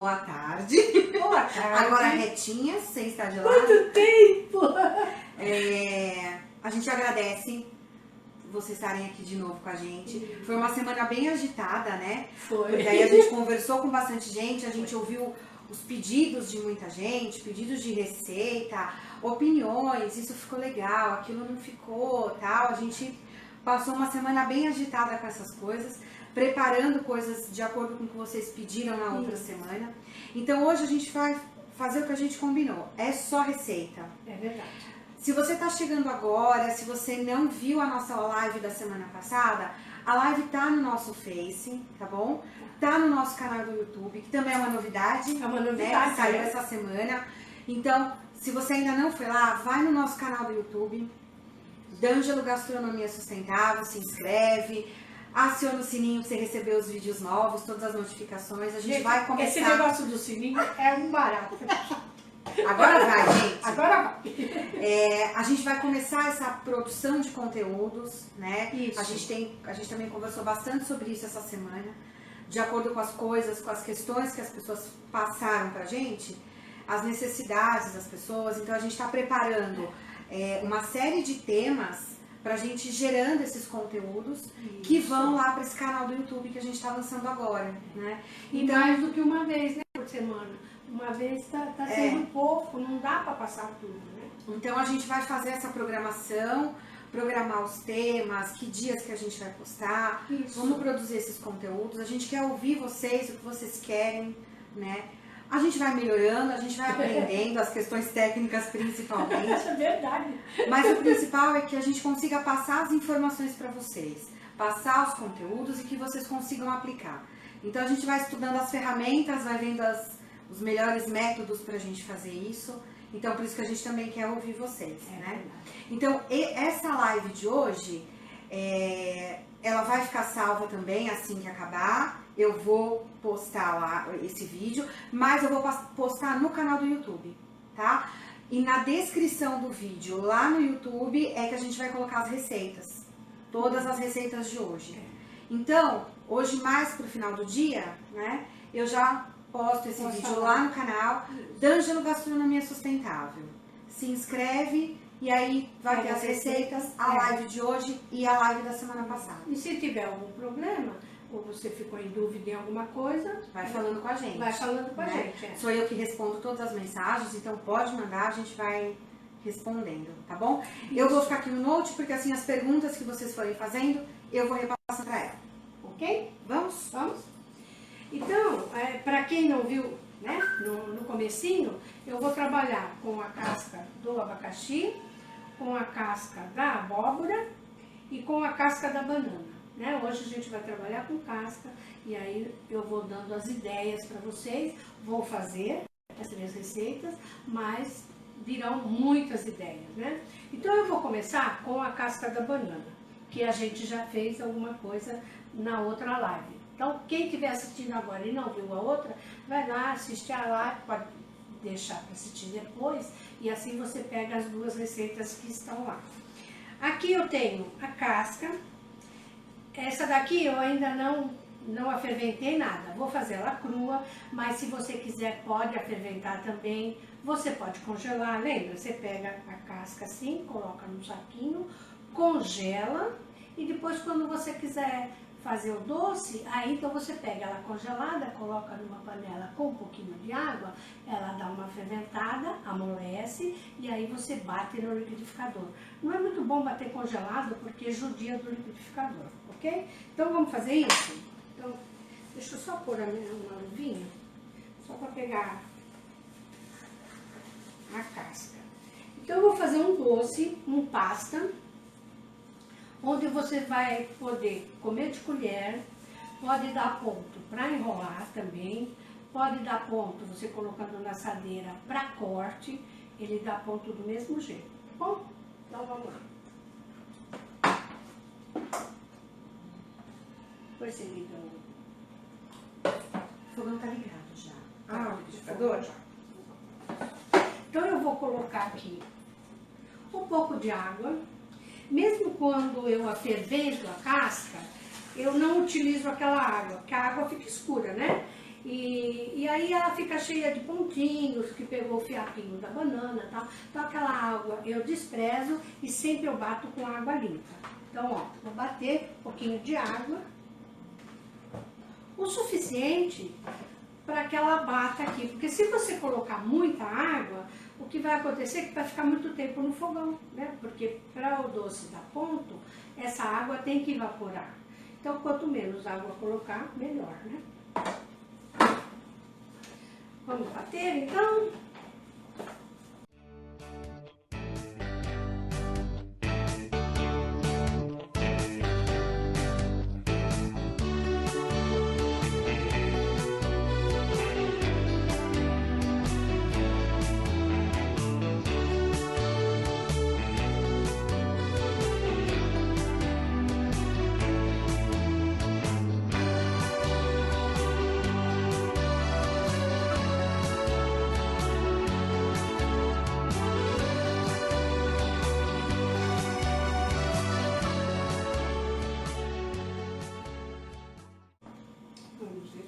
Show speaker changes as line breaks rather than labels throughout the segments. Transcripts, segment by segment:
Boa tarde.
Boa tarde.
Agora retinha, sem estar de lado.
Quanto tempo!
A gente agradece vocês estarem aqui de novo com a gente. Foi uma semana bem agitada, né?
Foi.
Porque aí a gente conversou com bastante gente, a gente ouviu os pedidos de muita gente, pedidos de receita, opiniões, isso ficou legal, aquilo não ficou, tal. A gente passou uma semana bem agitada com essas coisas, preparando coisas de acordo com o que vocês pediram na outra semana. Então hoje a gente vai fazer o que a gente combinou, é só receita.
É verdade.
Se você está chegando agora, se você não viu a nossa live da semana passada, a live tá no nosso Face, tá bom? Tá no nosso canal do YouTube, que também é uma novidade.
É uma novidade,
né? Que saiu
né?
essa semana. Então, se você ainda não foi lá, vai no nosso canal do YouTube, D'Angelo Gastronomia Sustentável, se inscreve, aciona o sininho para você receber os vídeos novos, todas as notificações. A gente vai começar...
Esse negócio do sininho é um barato.
Agora vai, gente.
Agora vai.
A gente vai começar essa produção de conteúdos, né?
Isso.
A gente também conversou bastante sobre isso essa semana, de acordo com as coisas, com as questões que as pessoas passaram pra gente, as necessidades das pessoas. Então a gente está preparando uma série de temas pra gente gerando esses conteúdos que vão lá para esse canal do YouTube que a gente está lançando agora, né?
E mais do que uma vez, né, por semana. Uma vez tá sendo pouco, não dá para passar tudo, né?
Então a gente vai fazer essa programação, programar os temas, que dias que a gente vai postar,
Isso.
vamos produzir esses conteúdos, a gente quer ouvir vocês, o que vocês querem, né? A gente vai melhorando, a gente vai aprendendo as questões técnicas principalmente,
É verdade.
mas o principal é que a gente consiga passar as informações para vocês, passar os conteúdos e que vocês consigam aplicar. Então a gente vai estudando as ferramentas, vai vendo os melhores métodos para a gente fazer isso. Então, por isso que a gente também quer ouvir vocês, né? Então, essa live de hoje, ela vai ficar salva também assim que acabar. Eu vou postar lá esse vídeo, mas eu vou postar no canal do YouTube, tá? E na descrição do vídeo, lá no YouTube, é que a gente vai colocar as receitas. Todas as receitas de hoje. Então, hoje mais pro final do dia, né? Eu já posto esse vídeo lá no canal D'Angelo Gastronomia Sustentável. Se inscreve e aí vai ter as receitas, a live de hoje e a live da semana passada.
E se tiver algum problema, ou você ficou em dúvida em alguma coisa,
Vai falando com a gente.
vai falando com a
né?
gente.
Sou eu que respondo todas as mensagens, então pode mandar, a gente vai respondendo, tá bom? Eu vou ficar aqui no note, porque assim as perguntas que vocês forem fazendo, eu vou repassar pra ela.
Ok?
Vamos?
Vamos? Então, para quem não viu, né, no comecinho, eu vou trabalhar com a casca do abacaxi, com a casca da abóbora e com a casca da banana. Né? Hoje a gente vai trabalhar com casca e aí eu vou dando as ideias para vocês, vou fazer as minhas receitas, mas virão muitas ideias, né? Então eu vou começar com a casca da banana, que a gente já fez alguma coisa na outra live. Então, quem estiver assistindo agora e não viu a outra, vai lá, assistir a live, pode deixar para assistir depois, e assim você pega as duas receitas que estão lá. Aqui eu tenho a casca, essa daqui eu ainda não aferventei nada, vou fazer ela crua, mas se você quiser pode aferventar também, você pode congelar, lembra? Você pega a casca assim, coloca no saquinho, congela, e depois quando você quiser fazer o doce, aí então você pega ela congelada, coloca numa panela com um pouquinho de água, ela dá uma ferventada, amolece e aí você bate no liquidificador. Não é muito bom bater congelado porque judia do liquidificador, ok? Então vamos fazer isso? Então, deixa eu só pôr uma luvinha, só para pegar a casca. Então eu vou fazer um doce, um pasta, onde você vai poder comer de colher, pode dar ponto para enrolar também, pode dar ponto você colocando na assadeira para corte, ele dá ponto do mesmo jeito, tá bom? Então vamos lá. Depois você liga
O fogão tá ligado já.
o liquidificador? Então eu vou colocar aqui um pouco de água. Mesmo quando eu fervento a casca, eu não utilizo aquela água, porque a água fica escura, né? E aí ela fica cheia de pontinhos, que pegou o fiapinho da banana e tal. Então aquela água eu desprezo e sempre eu bato com água limpa. Então, ó, vou bater um pouquinho de água, o suficiente para que ela bata aqui. Porque se você colocar muita água, o que vai acontecer é que vai ficar muito tempo no fogão, né? Porque para o doce dar ponto, essa água tem que evaporar. Então, quanto menos água colocar, melhor, né? Vamos bater, então?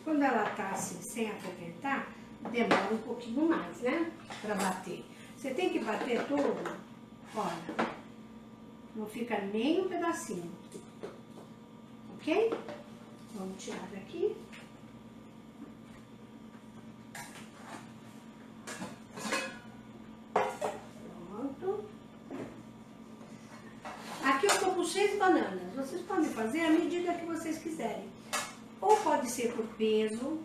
Quando ela tá assim, sem apertar, demora um pouquinho mais, né? Pra bater. Você tem que bater tudo, olha, não fica nem um pedacinho, ok? Vamos tirar daqui. Pronto. Aqui eu tô com 6 bananas. Vocês podem fazer à medida que vocês quiserem. Ou pode ser por peso,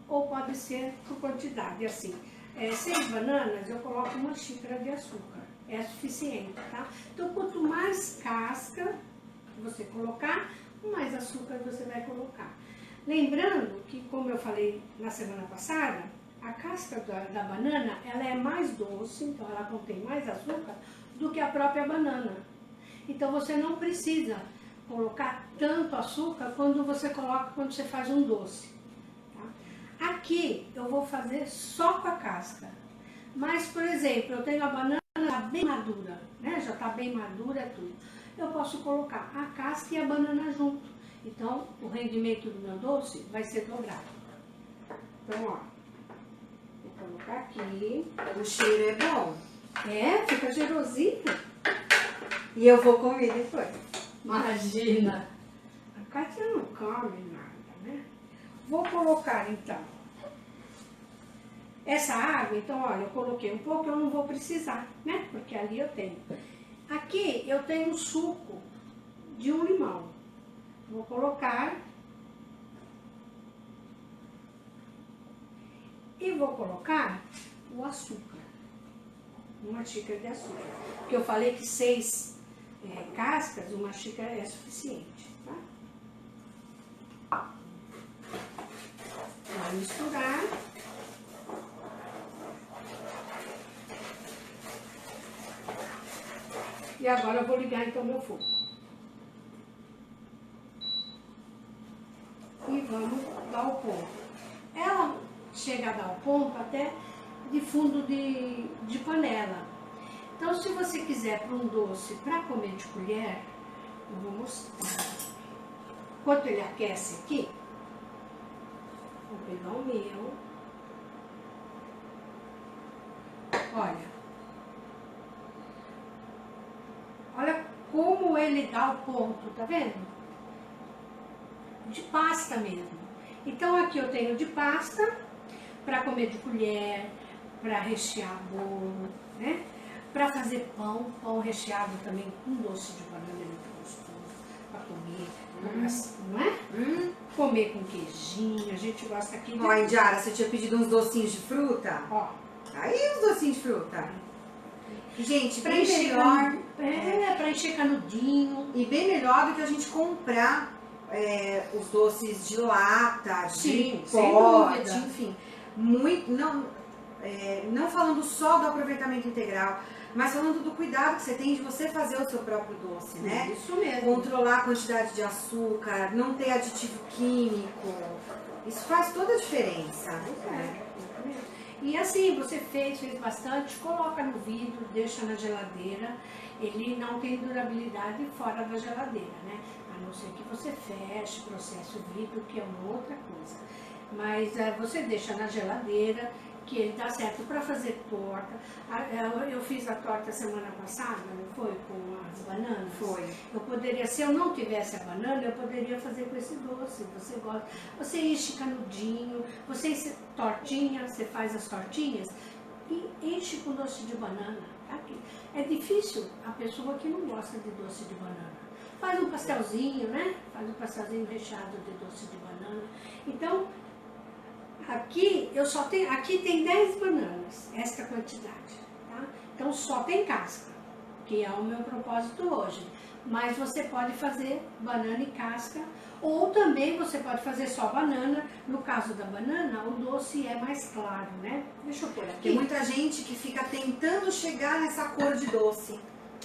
ou pode ser por quantidade, assim. 6 bananas, eu coloco 1 xícara de açúcar, é suficiente, tá? Então, quanto mais casca você colocar, mais açúcar você vai colocar. Lembrando que, como eu falei na semana passada, a casca da banana, ela é mais doce, então ela contém mais açúcar do que a própria banana. Então, você não precisa colocar tanto açúcar quando você faz um doce. Tá? Aqui eu vou fazer só com a casca. Mas, por exemplo, eu tenho a banana bem madura, né? Já está bem madura tudo. Eu posso colocar a casca e a banana junto. Então, o rendimento do meu doce vai ser dobrado. Então, ó, vou colocar aqui.
O cheiro é bom.
É, fica cheirosinho.
E eu vou comer depois.
Imagina! A Kátia não come nada, né? Vou colocar, então, essa água. Então, olha, eu coloquei um pouco, eu não vou precisar, né? Porque ali eu tenho. Aqui eu tenho um suco de um limão. Vou colocar. E vou colocar o açúcar. 1 xícara de açúcar. Porque eu falei que 6 cascas, 1 xícara é suficiente, tá? Vai misturar. E agora eu vou ligar então meu fogo. E vamos dar o ponto. Ela chega a dar o ponto até de fundo de panela. Então, se você quiser para um doce para comer de colher, eu vou mostrar. Enquanto ele aquece aqui, vou pegar o meu. Olha como ele dá o ponto, tá vendo? De pasta mesmo. Então, aqui eu tenho de pasta para comer de colher, para rechear bolo, né? Para fazer pão recheado também com doce de banana é muito gostoso para comer, não é? Comer com queijinho, a gente gosta aqui.
Ó, Indiara, você tinha pedido uns docinhos de fruta?
Ó.
Aí os docinhos de fruta. Gente,
Pra
bem
encher
melhor.
para encher canudinho.
E bem melhor do que a gente comprar os doces de lata,
Sim,
de
sem
pote,
dúvida.
enfim. Muito, não falando só do aproveitamento integral, mas falando do cuidado que você tem de você fazer o seu próprio doce, né?
Isso mesmo.
Controlar a quantidade de açúcar, não ter aditivo químico. Isso faz toda a diferença.
E assim, você fez bastante, coloca no vidro, deixa na geladeira. Ele não tem durabilidade fora da geladeira, né? A não ser que você feche, processe o vidro, que é uma outra coisa. mas você deixa na geladeira, que ele dá certo para fazer torta. Eu fiz a torta semana passada, não foi? Com as bananas.
Foi.
Eu poderia, se eu não tivesse a banana, eu poderia fazer com esse doce. Você gosta. Você enche canudinho, você enche tortinha, você faz as tortinhas e enche com doce de banana. Tá aqui. É difícil a pessoa que não gosta de doce de banana. Faz um pastelzinho, né? Faz um pastelzinho recheado de doce de banana. Então, aqui tem 10 bananas, esta quantidade, tá? Então só tem casca, que é o meu propósito hoje. Mas você pode fazer banana e casca, ou também você pode fazer só banana. No caso da banana, o doce é mais claro, né? Deixa eu pôr aqui.
Tem muita gente que fica tentando chegar nessa cor de doce,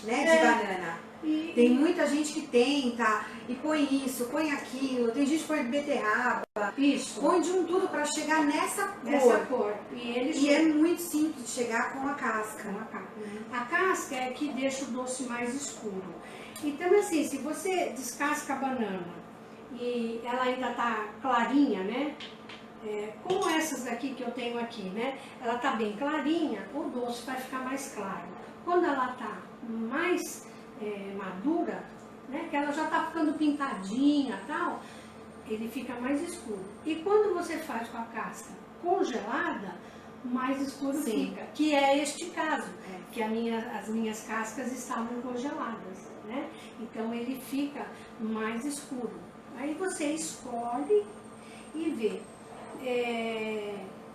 né, de banana. Tem muita gente que tenta e põe isso, põe aquilo, tem gente que põe beterraba,
Isso.
põe de um tudo para chegar nessa cor.
Essa cor. E
é muito simples de chegar com a casca.
A casca é que deixa o doce mais escuro. Então, assim, se você descasca a banana e ela ainda tá clarinha, né? Como essas daqui que eu tenho aqui, né? Ela tá bem clarinha, o doce vai ficar mais claro. Quando ela tá mais madura, né? Que ela já tá ficando pintadinha e tal, ele fica mais escuro. E quando você faz com a casca congelada, mais escuro fica. Que é este caso, que as minhas cascas estavam congeladas, né? Então ele fica mais escuro. Aí você escolhe e vê.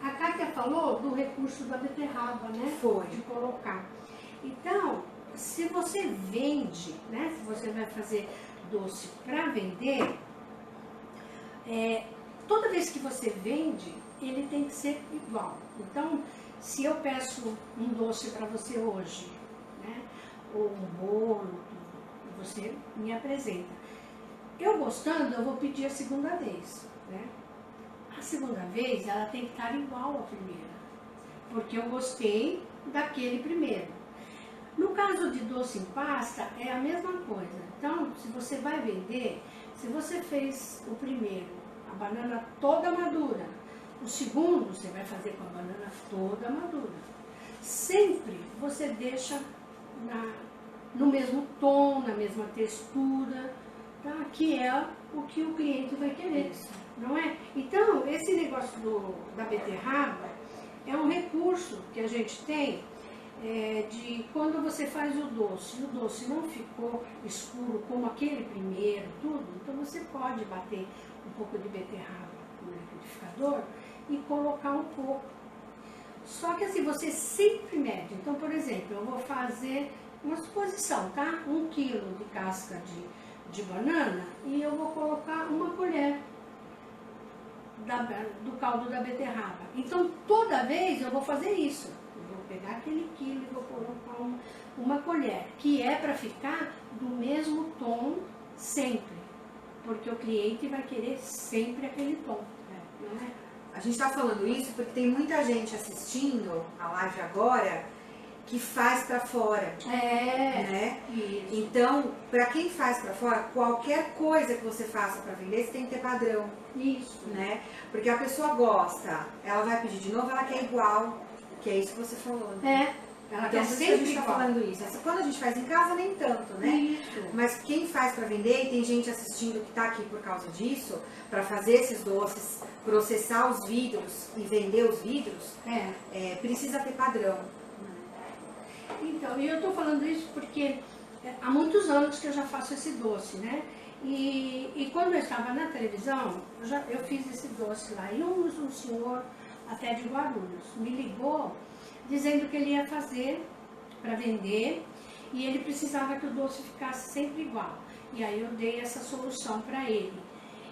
A Kátia falou do recurso da beterraba, né?
Foi.
De colocar. Então, se você vende, né? Se você vai fazer doce para vender, toda vez que você vende, ele tem que ser igual. Então, se eu peço um doce para você hoje, né? Ou um bolo, você me apresenta. Eu gostando, eu vou pedir a segunda vez, né? A segunda vez, ela tem que estar igual à primeira, porque eu gostei daquele primeiro. No caso de doce em pasta, é a mesma coisa. Então, se você vai vender, se você fez o primeiro, a banana toda madura, o segundo você vai fazer com a banana toda madura. Sempre você deixa no mesmo tom, na mesma textura, tá? Que é o que o cliente vai querer, não é? Então, esse negócio da beterraba é um recurso que a gente tem de quando você faz o doce não ficou escuro como aquele primeiro, tudo, então você pode bater um pouco de beterraba no liquidificador e colocar um pouco. Só que assim, você sempre mede. Então, por exemplo, eu vou fazer uma suposição, tá? 1 quilo de casca de banana e eu vou colocar uma colher do caldo da beterraba. Então, toda vez eu vou fazer isso. Eu vou pegar aquele quilo e vou colocar uma colher, que é para ficar do mesmo tom sempre. Porque o cliente vai querer sempre aquele tom, não é?
A gente está falando isso porque tem muita gente assistindo a live agora que faz para fora, né?
Isso.
Então, para quem faz para fora, qualquer coisa que você faça para vender, você tem que ter padrão.
Isso.
Né? Porque a pessoa gosta, ela vai pedir de novo, ela quer igual, que é isso que você falou.
Ela
então,
quer
por isso que a
sempre
gente está
igual.
falando isso. Quando a gente faz em casa, nem tanto, né?
Isso.
Mas quem faz para vender, e tem gente assistindo que está aqui por causa disso, para fazer esses doces, processar os vidros e vender os vidros, precisa ter padrão.
Então, e eu estou falando isso porque há muitos anos que eu já faço esse doce, né? E quando eu estava na televisão, eu fiz esse doce lá. E um senhor, até de Guarulhos, me ligou dizendo que ele ia fazer para vender e ele precisava que o doce ficasse sempre igual. E aí eu dei essa solução para ele.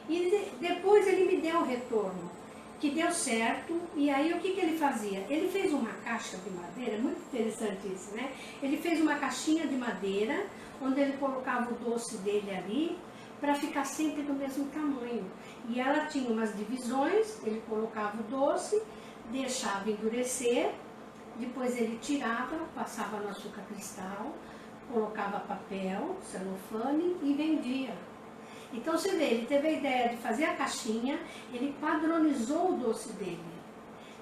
E depois ele me deu o retorno, que deu certo. E aí o que ele fazia? Ele fez uma caixa de madeira, muito interessante isso, né? Ele fez uma caixinha de madeira, onde ele colocava o doce dele ali, para ficar sempre do mesmo tamanho. E ela tinha umas divisões, ele colocava o doce, deixava endurecer, depois ele tirava, passava no açúcar cristal, colocava papel, celofane e vendia. Então você vê, ele teve a ideia de fazer a caixinha, ele padronizou o doce dele.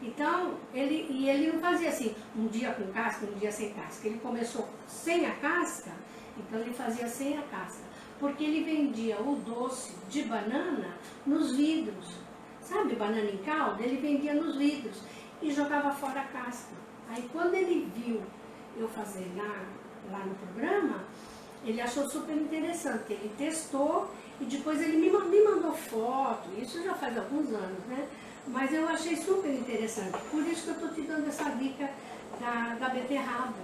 Então, ele não fazia assim, um dia com casca, um dia sem casca. Ele começou sem a casca, então ele fazia sem a casca. Porque ele vendia o doce de banana nos vidros. Sabe, banana em calda? Ele vendia nos vidros e jogava fora a casca. Aí quando ele viu eu fazer lá no programa, ele achou super interessante. Ele testou e depois ele me mandou foto. Isso já faz alguns anos, né? Mas eu achei super interessante. Por isso que eu estou te dando essa dica da beterraba,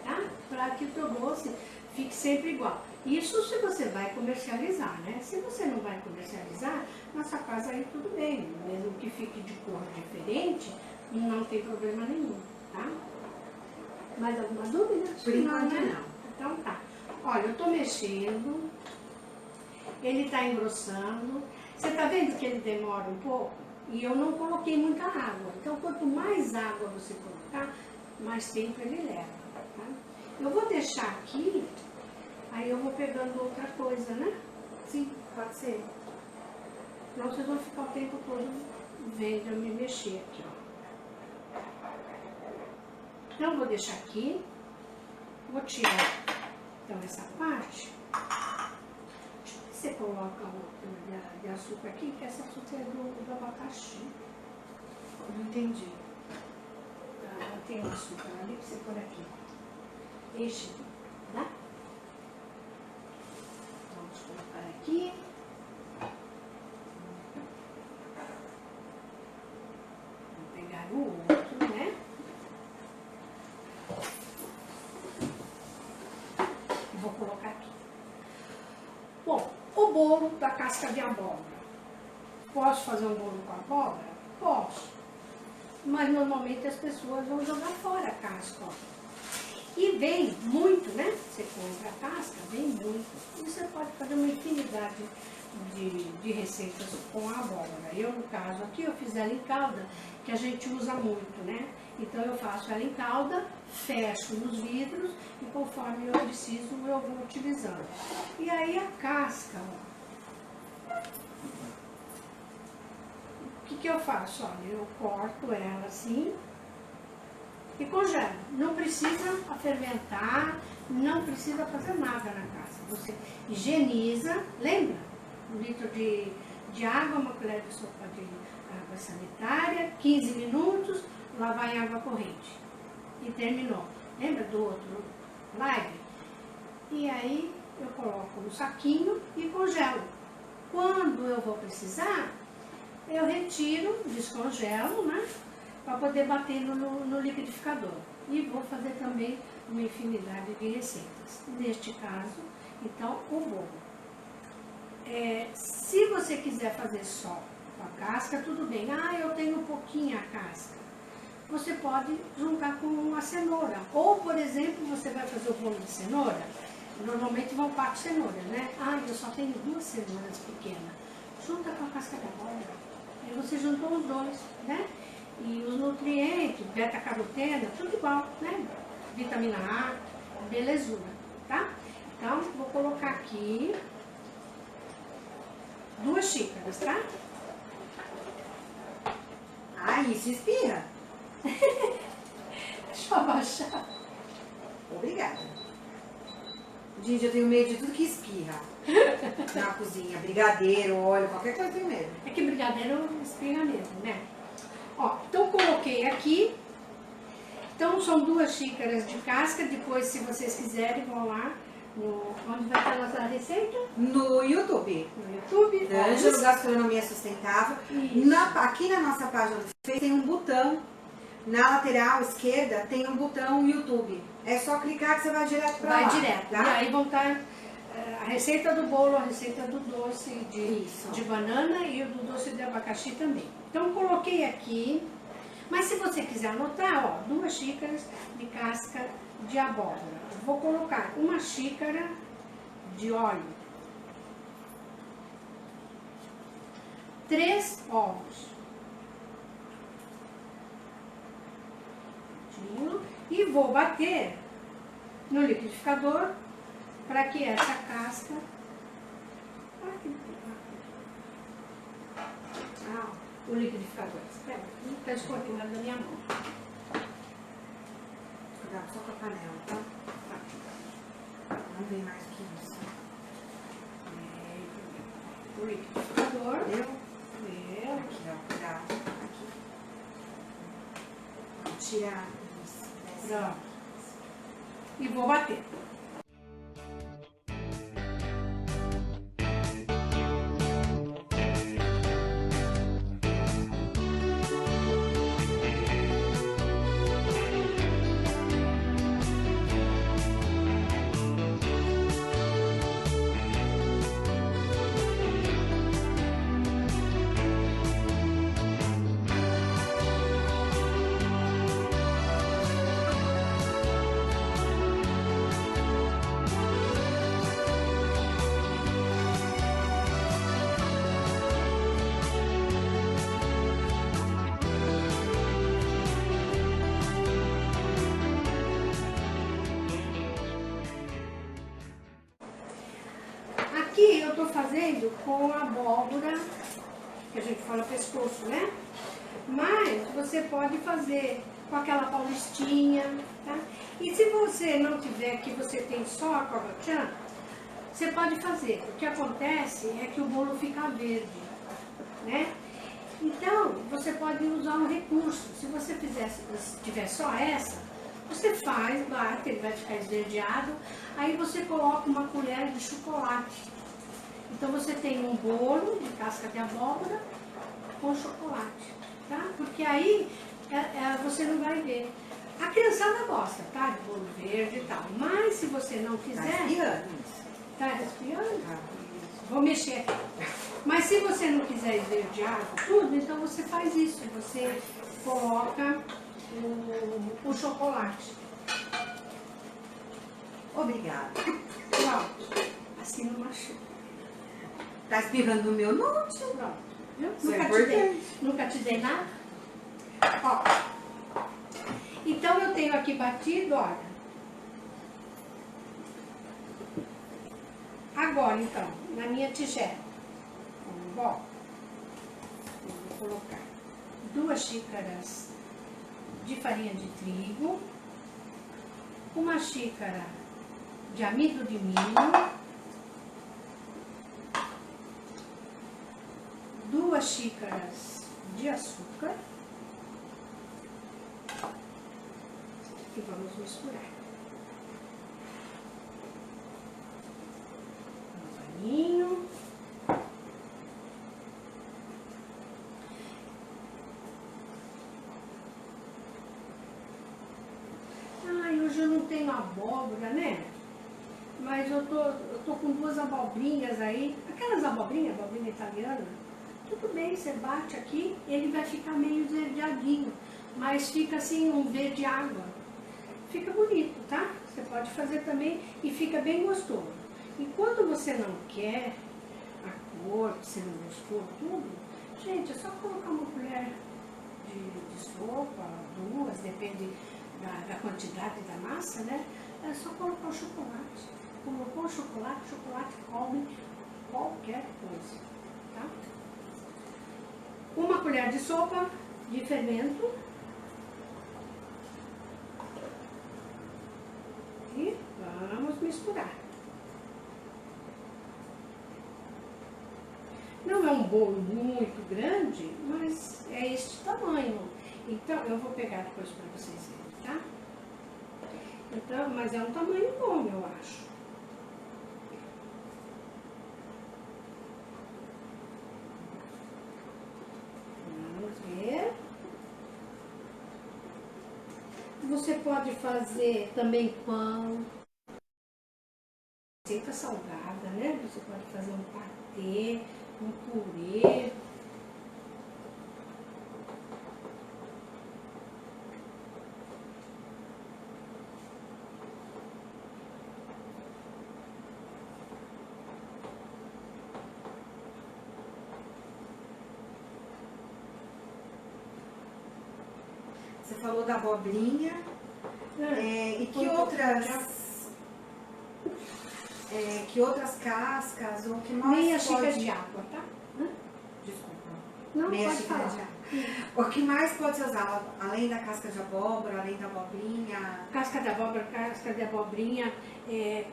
tá? Para que o teu doce fique sempre igual. Isso se você vai comercializar, né? Se você não vai comercializar, na sua casa aí tudo bem. Mesmo que fique de cor diferente, não tem problema nenhum, tá? Mais alguma dúvida?
Por enquanto não.
Então tá. Olha, eu estou mexendo, ele está engrossando. Você está vendo que ele demora um pouco? E eu não coloquei muita água. Então, quanto mais água você colocar, mais tempo ele leva. Tá? Eu vou deixar aqui, aí eu vou pegando outra coisa, né?
Sim, pode ser.
Senão vocês vão ficar o tempo todo vendo eu me mexer aqui, ó. Então, eu vou deixar aqui. Vou tirar, então, essa parte. Deixa eu ver se você coloca outra de açúcar aqui, que essa açúcar é do abacaxi.
Não entendi.
Tem um açúcar ali pra você pôr aqui. Enche, tá? Vamos colocar aqui. Vou pegar o outro, né? E vou colocar aqui. Bom, o bolo da casca de abóbora. Posso fazer um bolo com abóbora? Posso. Mas normalmente as pessoas vão jogar fora a casca, ó. E vem muito, né? Você compra a casca, vem muito. E você pode fazer uma infinidade de receitas com a abóbora. Eu, no caso aqui, eu fiz ela em calda, que a gente usa muito, né? Então eu faço ela em calda, fecho nos vidros e conforme eu preciso eu vou utilizando. E aí a casca, ó. O que eu faço? Olha, eu corto ela assim e congelo. Não precisa fermentar, não precisa fazer nada na casca. Você higieniza, lembra? 1 litro de água, uma colher de sopa de água sanitária, 15 minutos, lavar em água corrente. E terminou. Lembra do outro live? E aí eu coloco no saquinho e congelo. Quando eu vou precisar, eu retiro, descongelo, né? Para poder bater no liquidificador. E vou fazer também uma infinidade de receitas. Neste caso, então, o bolo. Se você quiser fazer só com a casca, tudo bem. Ah, eu tenho pouquinha casca. Você pode juntar com a cenoura. Ou, por exemplo, você vai fazer o bolo de cenoura. Normalmente vão 4 cenouras, né? Ah, eu só tenho 2 cenouras pequenas. Junta com a casca da abóbora. Aí você juntou os dois, né? E os nutrientes, beta-caroteno, tudo igual, né? Vitamina A, belezura, tá? Então, vou colocar aqui 2 xícaras, tá?
Ah, isso espirra.
Deixa eu abaixar.
Obrigada. Gente, eu tenho medo de tudo que espirra na cozinha. Brigadeiro, óleo, qualquer coisa eu tenho medo.
É que brigadeiro espirra mesmo, né? Ó, então coloquei aqui. Então são 2 xícaras de casca. Depois, se vocês quiserem, vão lá onde vai estar a nossa receita?
No YouTube.
No YouTube.
Ângelo Gastronomia Sustentável. Aqui na nossa página do Facebook tem um botão. Na lateral esquerda tem um botão YouTube. É só clicar que você vai direto pra lá.
Vai direto.
Tá?
E aí vão estar a receita do bolo, a receita do doce de banana e o do doce de abacaxi também. Então coloquei aqui. Mas se você quiser anotar, ó, 2 xícaras de casca de abóbora. Vou colocar 1 xícara de óleo. 3 ovos. E vou bater no liquidificador para que essa casca Ah, o liquidificador. Espera, está escorrendo da minha mão.
Cuidado só com a panela, tá? Não vem mais que isso.
O liquidificador.
Deu?
Deu.
Aqui, ó, cuidado. Aqui. Vou tirar isso.
Pronto. E vou bater. Aqui eu tô fazendo com a abóbora, que a gente fala pescoço, né? Mas você pode fazer com aquela paulistinha, tá? E se você não tiver, que você tem só a cobra-tchan, você pode fazer. O que acontece é que o bolo fica verde, né? Então, você pode usar um recurso. Se você tiver só essa, você faz, bate, ele vai ficar esverdeado, aí você coloca uma colher de chocolate. Então você tem um bolo de casca de abóbora com chocolate, tá? Porque aí você não vai ver. A criançada gosta, tá? De bolo verde e tal. Mas se você não
Tá
quiser...
esfriando isso.
Tá respirando?
Tá.
Vou mexer aqui. Mas se você não quiser esverdear tudo, então você faz isso. Você coloca o chocolate.
Obrigada.
Pronto. Assim não machuca.
Tá espirrando o meu? Não,
Pronto. Viu?
Isso é
Nunca te dei nada? Ó. Então eu tenho aqui batido, olha. Agora, então, na minha tigela. Ó. Eu vou colocar 2 xícaras de farinha de trigo, 1 xícara de amido de milho, 2 xícaras de açúcar e vamos misturar. Um paninho. Ai, hoje eu não tenho abóbora, né? Mas eu tô com 2 abobrinhas aí. Aquelas abobrinha italiana. Tudo bem, você bate aqui, ele vai ficar meio esverdeadinho, mas fica assim um verde água. Fica bonito, tá? Você pode fazer também e fica bem gostoso. E quando você não quer a cor, você não gostou tudo, gente, é só colocar uma colher de sopa, 2, depende da quantidade da massa, né? É só colocar o chocolate. Colocou o chocolate come qualquer coisa, tá? 1 colher de sopa de fermento. E vamos misturar. Não é um bolo muito grande, mas é este tamanho. Então, eu vou pegar depois para vocês verem, tá? Então, mas é um tamanho bom, eu acho. Ver. Você pode fazer também pão, receita salgada, né? Você pode fazer um patê, um purê.
Você falou da abobrinha. E que outras... que outras cascas, ou que mais
Meia
pode...
xícara de água, tá?
Desculpa.
Não,
Meia
pode
xícara
falar.
de água. O que mais pode ser usado, além da casca de abóbora, além da abobrinha?
Casca de abóbora, casca de abobrinha,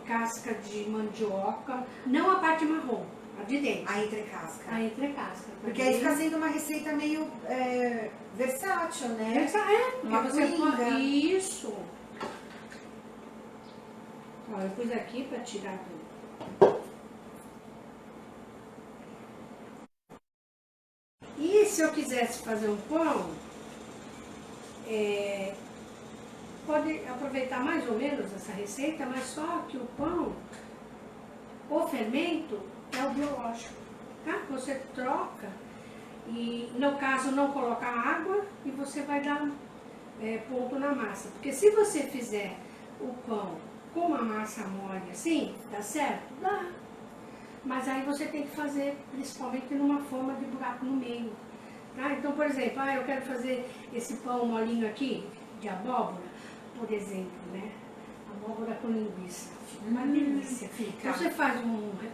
casca de mandioca, não a parte marrom, a de dentro.
A entrecasca.
A entrecasca.
Porque aí fica sendo uma receita meio versátil, né?
Essa porque
Uma
você
coringa.
põe isso. Ó, eu pus aqui para tirar do... E se eu quisesse fazer um pão, pode aproveitar mais ou menos essa receita, mas só que o pão, o fermento é o biológico, tá? Você troca e, no caso, não colocar água e você vai dar ponto na massa. Porque se você fizer o pão com uma massa mole assim, dá certo? Dá. Mas aí você tem que fazer, principalmente numa forma de buraco no meio. Tá? Então, por exemplo, eu quero fazer esse pão molinho aqui, de abóbora, por exemplo, né? Abóbora com linguiça. Fica uma delícia.
Fica.
Então você faz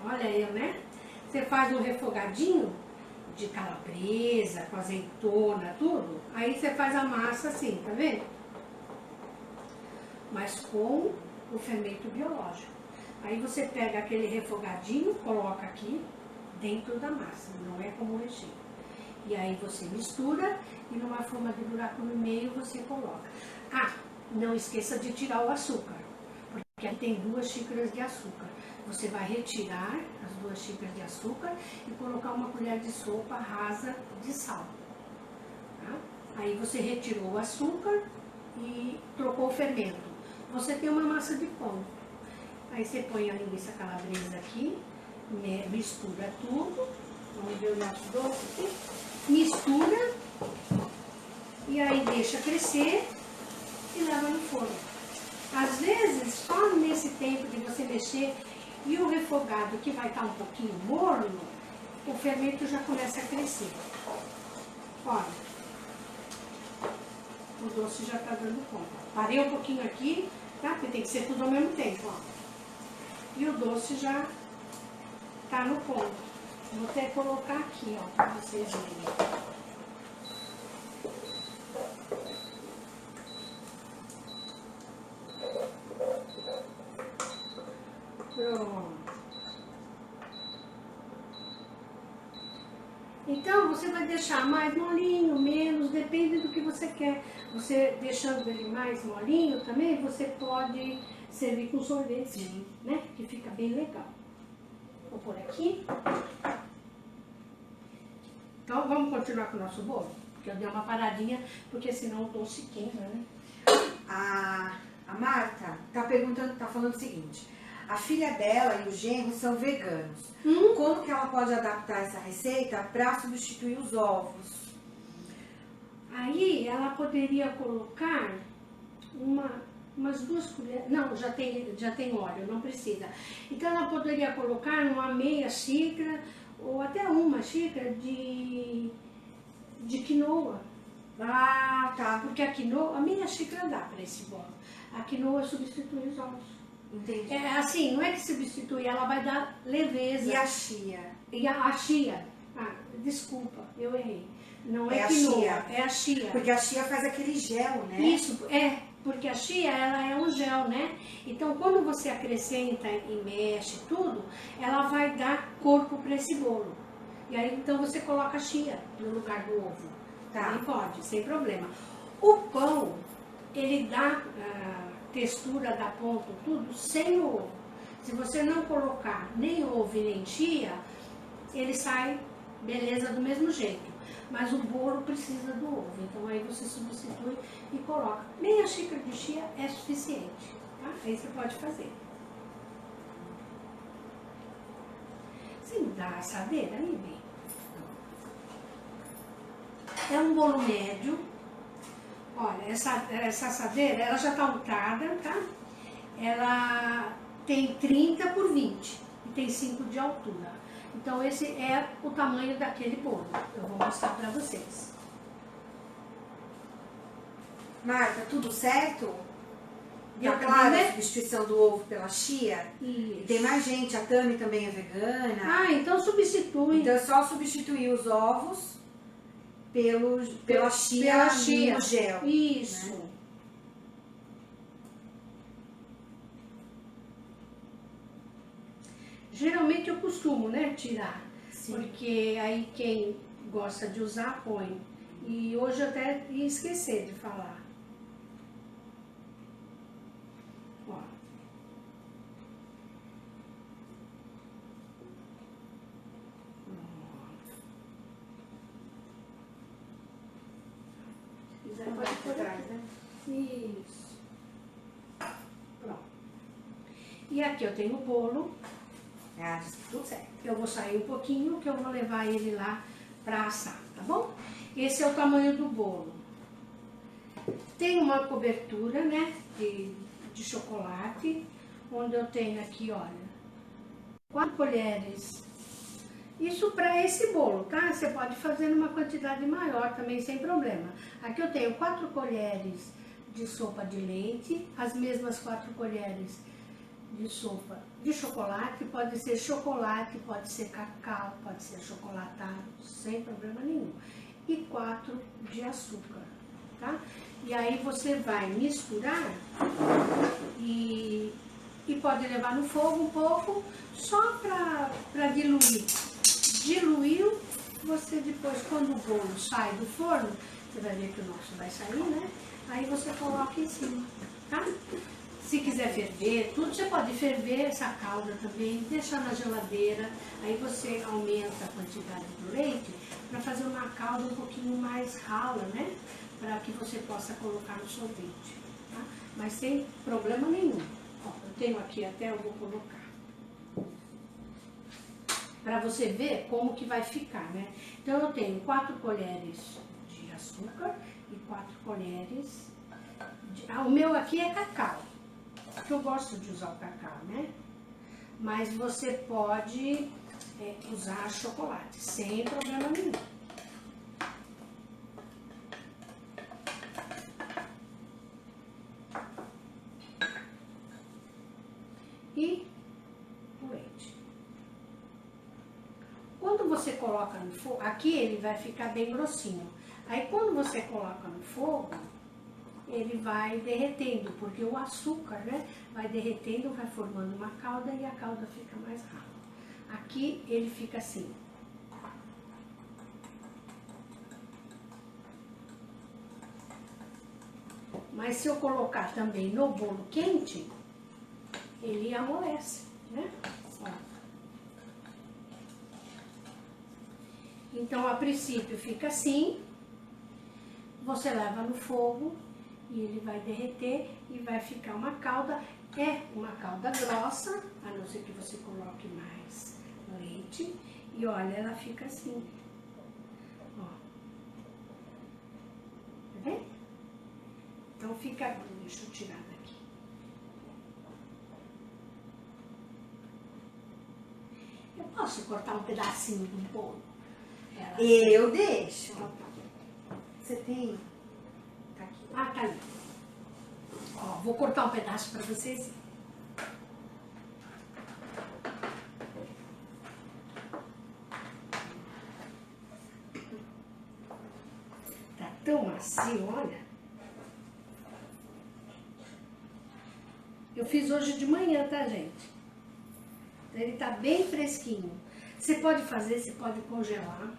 olha aí, né? Você faz um refogadinho de calabresa, com azeitona, tudo. Aí você faz a massa assim, tá vendo? Mas com o fermento biológico. Aí você pega aquele refogadinho, coloca aqui dentro da massa, não é como recheio. E aí você mistura e numa forma de buraco no meio você coloca. Não esqueça de tirar o açúcar, porque aqui tem 2 xícaras de açúcar. Você vai retirar as 2 xícaras de açúcar e colocar uma colher de sopa rasa de sal. Tá? Aí você retirou o açúcar e trocou o fermento. Você tem uma massa de pão. Aí você põe a linguiça calabresa aqui, mistura tudo. Vamos ver o nosso doce aqui. Mistura e aí deixa crescer e leva no forno. Às vezes, só nesse tempo de você mexer e o refogado que vai estar um pouquinho morno, o fermento já começa a crescer. Olha, o doce já está dando conta. Parei um pouquinho aqui, tá? Porque tem que ser tudo ao mesmo tempo, ó. E o doce já está no ponto. Vou até colocar aqui, ó, para vocês verem. Pronto. Então, você vai deixar mais molinho, menos, depende do que você quer. Você deixando ele mais molinho também, você pode servir com sorvete, né? Que fica bem legal. Vou pôr aqui. Então, vamos continuar com o nosso bolo? Porque eu dei uma paradinha, porque senão o doce queima, né?
A Marta tá falando o seguinte: a filha dela e o genro são veganos. Como que ela pode adaptar essa receita para substituir os ovos?
Aí ela poderia colocar umas 2 colheres, não, já tem óleo, não precisa. Então ela poderia colocar uma meia xícara ou até 1 xícara de quinoa.
Tá.
Porque a quinoa, a meia xícara dá para esse bolo. A quinoa substitui os ovos.
Entendi.
Assim, não é que substitui, ela vai dar leveza.
E a chia?
E a chia. Desculpa, eu errei. Não é
a
quinoa,
chia.
é a chia.
Porque a chia faz aquele gel, né?
Isso, porque a chia, ela é um gel, né? Então, quando você acrescenta e mexe tudo, ela vai dar corpo para esse bolo. E aí, então, você coloca a chia no lugar do ovo.
Tá.
Aí pode, sem problema. O pão, ele dá textura, dá ponto, tudo, sem o ovo. Se você não colocar nem ovo e nem chia, ele sai beleza do mesmo jeito. Mas o bolo precisa do ovo, então aí você substitui e coloca. Meia xícara de chia é suficiente, tá? Aí você pode fazer. Você me dá a assadeira aí, bem? É um bolo médio. Olha, essa assadeira, ela já está untada, tá? Ela tem 30 por 20 e tem 5 de altura. Então, esse é o tamanho daquele bolo. Eu vou mostrar para vocês.
Marta, tudo certo? Tá claro a substituição do ovo pela chia?
Isso.
Tem mais gente, a Tami também é vegana.
Ah, então substitui.
Então é só substituir os ovos pela chia no gel.
Isso.
Né?
Geralmente eu costumo, né, tirar.
Sim.
Porque aí quem gosta de usar, põe. E hoje eu até ia esquecer de falar. Ó. Quiser pode pôr aqui.
né?
Isso. Pronto. E aqui eu tenho o bolo.
Ah, tudo certo.
Eu vou sair um pouquinho, que eu vou levar ele lá para assar, tá bom? Esse é o tamanho do bolo. Tem uma cobertura, né, de chocolate, onde eu tenho aqui, olha, 4 colheres. Isso para esse bolo, tá? Você pode fazer numa quantidade maior também, sem problema. Aqui eu tenho 4 colheres de sopa de leite, as mesmas 4 colheres de sopa de chocolate, pode ser cacau, pode ser achocolatado, sem problema nenhum. E 4 de açúcar, tá? E aí você vai misturar e pode levar no fogo um pouco, só para diluir. Diluiu, você depois, quando o bolo sai do forno, você vai ver que o nosso vai sair, né? Aí você coloca em cima, tá? Se quiser ferver, tudo você pode ferver essa calda também, deixar na geladeira, aí você aumenta a quantidade do leite para fazer uma calda um pouquinho mais rala, né? Para que você possa colocar no sorvete, tá? Mas sem problema nenhum. Ó, eu tenho aqui até, eu vou colocar. Para você ver como que vai ficar, né? Então eu tenho 4 colheres de açúcar e 4 colheres de... o meu aqui é cacau, porque eu gosto de usar o cacau, né? Mas você pode usar chocolate, sem problema nenhum. E o leite. Quando você coloca no fogo, aqui ele vai ficar bem grossinho. Aí quando você coloca no fogo, ele vai derretendo, porque o açúcar, né, vai derretendo, vai formando uma calda e a calda fica mais rala. Aqui ele fica assim. Mas se eu colocar também no bolo quente, ele amolece, né? Ó. Então, a princípio fica assim, você leva no fogo e ele vai derreter e vai ficar uma calda. É uma calda grossa, a não ser que você coloque mais leite. E olha, ela fica assim. Ó. Tá vendo? Então fica, deixa eu tirar daqui. Eu posso cortar um pedacinho do bolo?
Eu deixo. Você tem? Tá aqui.
Ah, tá ali. Ó, vou cortar um pedaço para vocês. Tá tão macio, olha. Eu fiz hoje de manhã, tá, gente? Ele tá bem fresquinho. Você pode fazer, você pode congelar.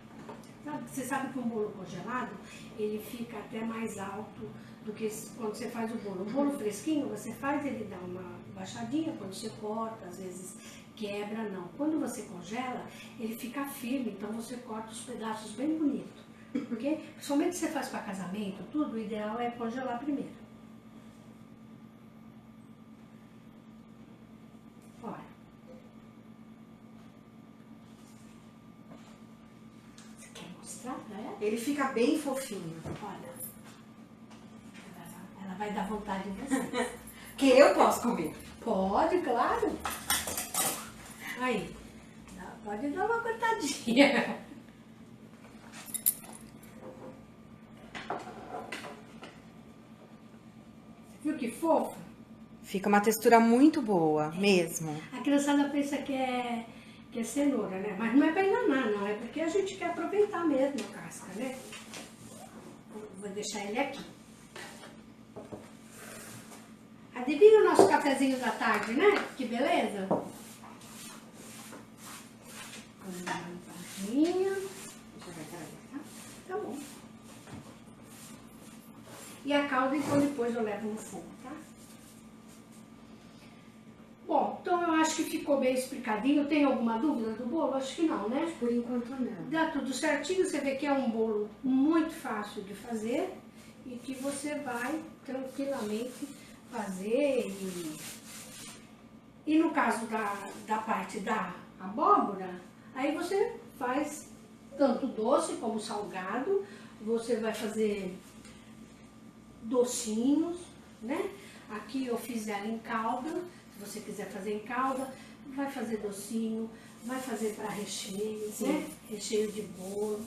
Você sabe que um bolo congelado, ele fica até mais alto do que quando você faz o bolo. O bolo fresquinho, você faz, ele dá uma baixadinha, quando você corta, às vezes quebra, não. Quando você congela, ele fica firme, então você corta os pedaços bem bonitos. Porque, principalmente se você faz para casamento, tudo, o ideal é congelar primeiro. Olha. Você quer mostrar pra ela?
Ele fica bem fofinho.
Olha. Ela vai dar vontade em você.
Que eu posso comer.
Pode, claro. Aí. Pode dar uma cortadinha. Viu que fofo?
Fica uma textura muito boa, mesmo.
A criançada pensa que é cenoura, né? Mas não é pra enganar, não. É porque a gente quer aproveitar mesmo a casca, né? Vou deixar ele aqui. Adivinha o nosso cafezinho da tarde, né? Que beleza? Uma limpadinha. Tá bom. E a calda, então, depois eu levo no fogo, tá? Bom, então eu acho que ficou bem explicadinho. Tem alguma dúvida do bolo? Acho que não, né?
Por enquanto não.
Dá tudo certinho, você vê que é um bolo muito fácil de fazer e que você vai tranquilamente fazer. E no caso da parte da abóbora, aí você faz tanto doce como salgado, você vai fazer docinhos, né? Aqui eu fiz ela em calda, se você quiser fazer em calda, vai fazer docinho, vai fazer para recheio, né? Recheio de bolo,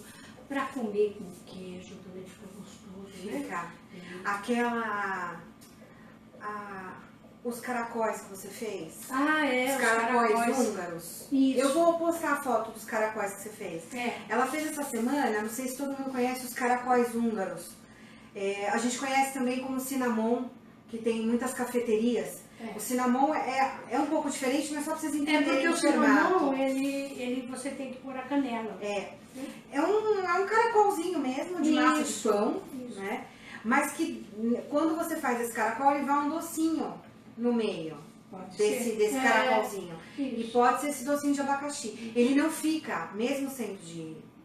para comer com queijo, também fica gostoso, né?
Fica. Os caracóis que você fez.
Ah, é,
os caracóis húngaros.
Isso.
Eu vou postar a foto dos caracóis que você fez.
É.
Ela fez essa semana, não sei se todo mundo conhece os caracóis húngaros. A gente conhece também como cinnamon, que tem muitas cafeterias. O cinnamon é um pouco diferente, mas só pra vocês entenderem
porque o
formato.
cinnamon, ele você tem que pôr a canela.
É um caracolzinho mesmo, de massa de pão, né? Mas que quando você faz esse caracol, ele vai um docinho no meio desse caracolzinho. E pode ser esse docinho de abacaxi. Ele não fica, mesmo sendo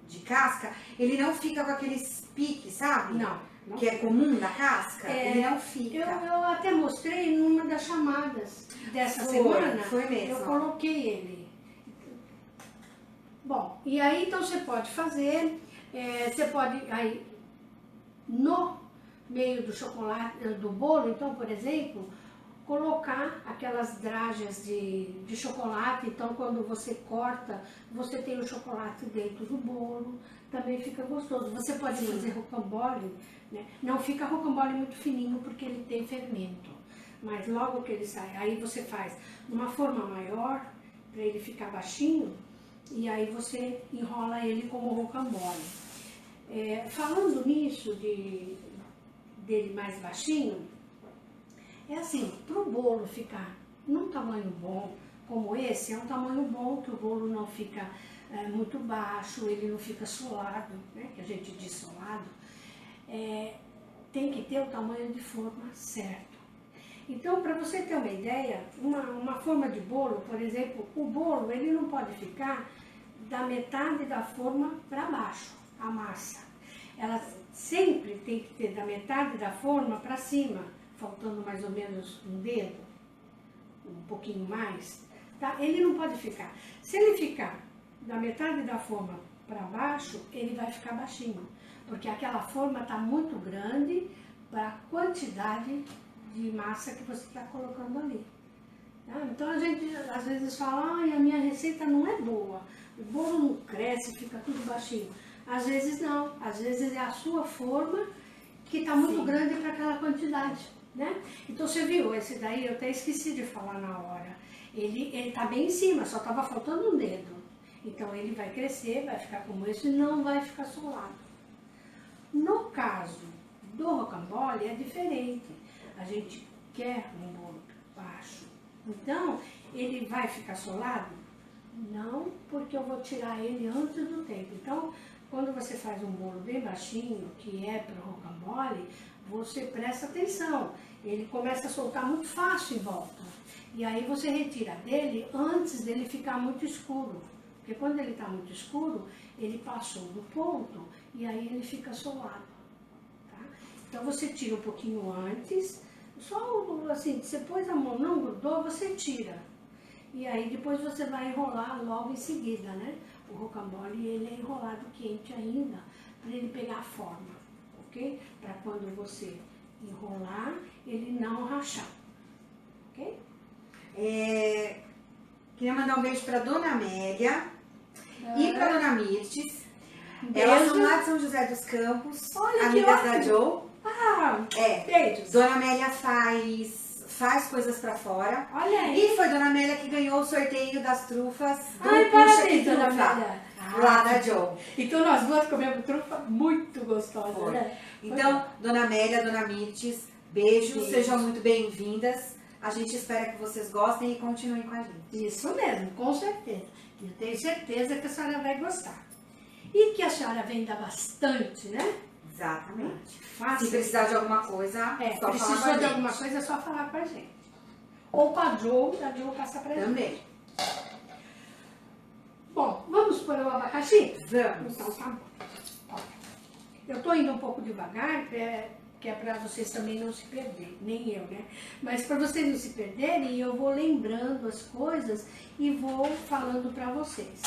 de casca, ele não fica com aqueles piques, sabe?
Não.
Que é comum da casca, ele não fica.
Eu até mostrei numa das chamadas dessa semana.
Foi mesmo.
Eu coloquei ele. Bom, e aí então você pode fazer, você pode aí no meio do chocolate, do bolo, então, por exemplo, colocar aquelas dragas de chocolate. Então, quando você corta, você tem o chocolate dentro do bolo, também fica gostoso. Você pode fazer rocambole, né? Não fica rocambole muito fininho porque ele tem fermento, mas logo que ele sai, aí você faz uma forma maior para ele ficar baixinho e aí você enrola ele como rocambole. Falando nisso dele mais baixinho, é assim, para o bolo ficar num tamanho bom, como esse, é um tamanho bom que o bolo não fica muito baixo, ele não fica solado, né, que a gente diz solado, tem que ter o tamanho de forma certo. Então, para você ter uma ideia, uma forma de bolo, por exemplo, o bolo ele não pode ficar da metade da forma para baixo, a massa. Ela sempre tem que ter da metade da forma para cima, faltando mais ou menos um dedo, um pouquinho mais, tá? Ele não pode ficar. Se ele ficar da metade da forma para baixo, ele vai ficar baixinho, porque aquela forma está muito grande para a quantidade de massa que você está colocando ali. Tá? Então a gente às vezes fala, a minha receita não é boa, o bolo não cresce, fica tudo baixinho. Às vezes não, às vezes é a sua forma que está muito grande para aquela quantidade. Né? Então você viu, esse daí eu até esqueci de falar na hora, ele está bem em cima, só estava faltando um dedo, então ele vai crescer, vai ficar como esse e não vai ficar solado. No caso do rocambole é diferente, a gente quer um bolo baixo, então ele vai ficar solado? Não, porque eu vou tirar ele antes do tempo. Então quando você faz um bolo bem baixinho, que é para o rocambole, você presta atenção, ele começa a soltar muito fácil em volta. E aí você retira dele antes dele ficar muito escuro. Porque quando ele está muito escuro, ele passou do ponto e aí ele fica solado. Tá? Então você tira um pouquinho antes, só assim, você pôs a mão, não grudou, você tira. E aí depois você vai enrolar logo em seguida, né? O rocambole ele é enrolado quente ainda, para ele pegar a forma. Ok? Para quando você enrolar, ele não rachar. Ok?
Queria mandar um beijo para Dona Amélia e para Dona Mirtes.
Beijo.
Elas são lá de São José dos Campos,
Olha,
amigas
que
da
ótimo.
Joe.
Beijos.
Dona Amélia faz faz coisas pra fora.
Olha aí.
E foi Dona Amélia que ganhou o sorteio das trufas do
Ai,
Puxa
parabéns,
que
Dona
Trufa,
Amélia.
lá da Joe.
Então nós duas comemos trufa muito gostosa,
Foi.
né?
Então, Dona Amélia, Dona Mirtes, beijos,
Beijo.
sejam muito bem-vindas. A gente espera que vocês gostem e continuem com a gente.
Isso mesmo, com certeza. Eu tenho certeza que a senhora vai gostar. E que a senhora venda bastante, né?
Exatamente.
Fácil.
Se precisar de alguma coisa, só falar com
precisou
a
de
gente.
alguma coisa, é só falar com a gente. Ou com a Joe passa pra gente.
Também.
Bom, vamos pôr o abacaxi?
Vamos.
Então tá bom. Ó, eu tô indo um pouco devagar, que é para vocês também não se perderem, nem eu, né? Mas para vocês não se perderem, eu vou lembrando as coisas e vou falando para vocês.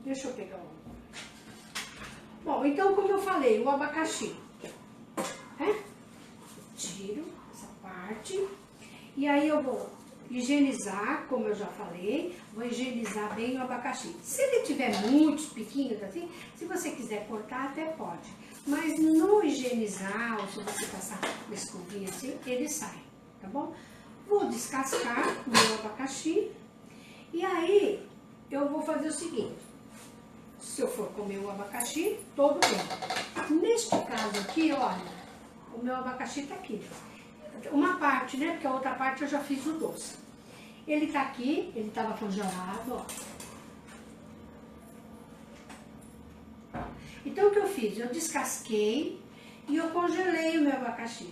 Deixa eu pegar um. Bom, então como eu falei, o abacaxi, né? Tiro essa parte e aí eu vou higienizar, como eu já falei, vou higienizar bem o abacaxi. Se ele tiver muitos piquinhos assim, se você quiser cortar até pode. Mas no higienizar, ou se você passar uma escovinha assim, ele sai, tá bom? Vou descascar o meu abacaxi e aí eu vou fazer o seguinte. Se eu for comer o abacaxi, todo bem. Neste caso aqui, olha, o meu abacaxi tá aqui. Uma parte, né? Porque a outra parte eu já fiz o doce. Ele tá aqui, ele tava congelado, ó. Então, o que eu fiz? Eu descasquei e eu congelei o meu abacaxi.